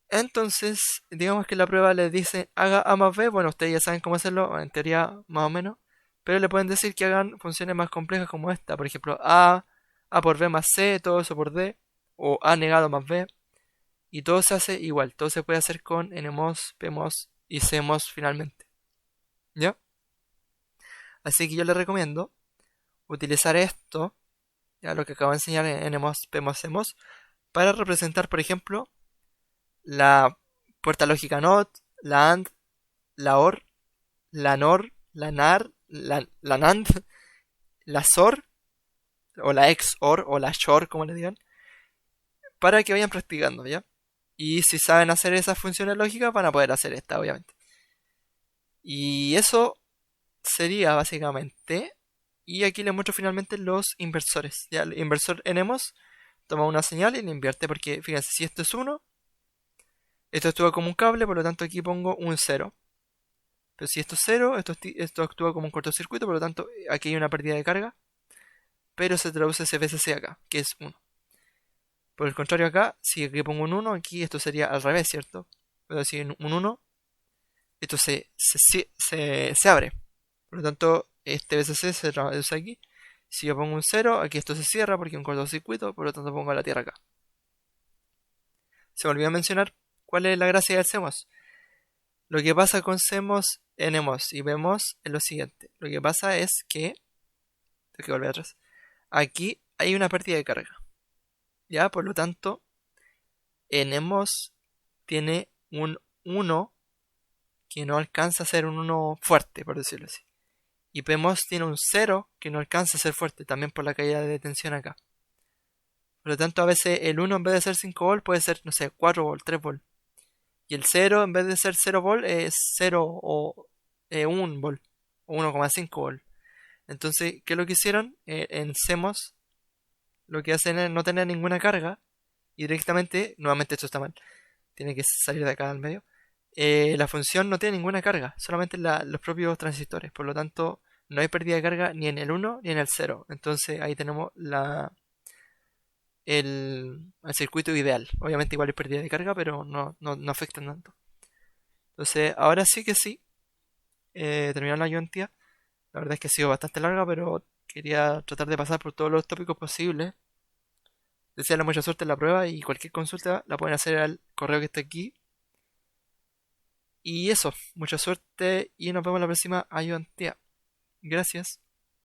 Entonces, digamos que la prueba les dice haga A más B. Bueno, ustedes ya saben cómo hacerlo, en teoría más o menos. Pero le pueden decir que hagan funciones más complejas como esta. Por ejemplo, A por B más C, todo eso por D. O A negado más B. Y todo se hace igual. Todo se puede hacer con NMOS, PMOS y CMOS finalmente. ¿Ya? Así que yo les recomiendo utilizar esto, ya lo que acabo de enseñar en NMOS, PMOS, CMOS, para representar, por ejemplo, la puerta lógica NOT, la AND, la OR, la NOR, la NAR, la NAND, la SOR, o la XOR, o la SHOR, como le digan, para que vayan practicando, ¿ya? Y si saben hacer esas funciones lógicas, van a poder hacer esta, obviamente. Y eso sería básicamente. Y aquí les muestro finalmente los inversores. Ya, el inversor NMOS toma una señal y le invierte, porque fíjense, si esto es 1, esto actúa como un cable, por lo tanto aquí pongo un 0. Pero si esto es 0, esto actúa como un cortocircuito, por lo tanto aquí hay una pérdida de carga. Pero se traduce ese VCC acá, que es 1. Por el contrario acá, si aquí pongo un 1, aquí esto sería al revés, ¿cierto? Pero si un 1, esto se abre. Por lo tanto, este VCC se traduce aquí. Si yo pongo un 0, aquí esto se cierra porque es un cortocircuito, por lo tanto pongo la tierra acá. se me olvidó mencionar cuál es la gracia del CMOS. Lo que pasa con CMOS, NMOS y BMOS es lo siguiente. Lo que pasa es que, tengo que volver atrás, aquí hay una pérdida de carga. Ya, por lo tanto, NMOS tiene un 1 que no alcanza a ser un 1 fuerte, por decirlo así. Y PMOS tiene un 0 que no alcanza a ser fuerte, también por la caída de tensión acá. Por lo tanto, a veces el 1 en vez de ser 5 volt puede ser, no sé, 4 volt, 3 volt. Y el 0 en vez de ser 0 volt es 0 o 1 volt, o 1,5 volt. Entonces, ¿qué es lo que hicieron? En CMOS lo que hacen es no tener ninguna carga y directamente, nuevamente esto está mal, tiene que salir de acá al medio. La función no tiene ninguna carga, solamente los propios transistores. Por lo tanto, no hay pérdida de carga ni en el 1 ni en el 0. Entonces ahí tenemos el circuito ideal. Obviamente igual hay pérdida de carga, pero no afectan tanto. Entonces ahora sí que sí. Terminó la ayudantía. La verdad es que ha sido bastante larga, pero quería tratar de pasar por todos los tópicos posibles. Desearle mucha suerte en la prueba y cualquier consulta la pueden hacer al correo que está aquí. Y eso, mucha suerte y nos vemos en la próxima ayudantía. Gracias.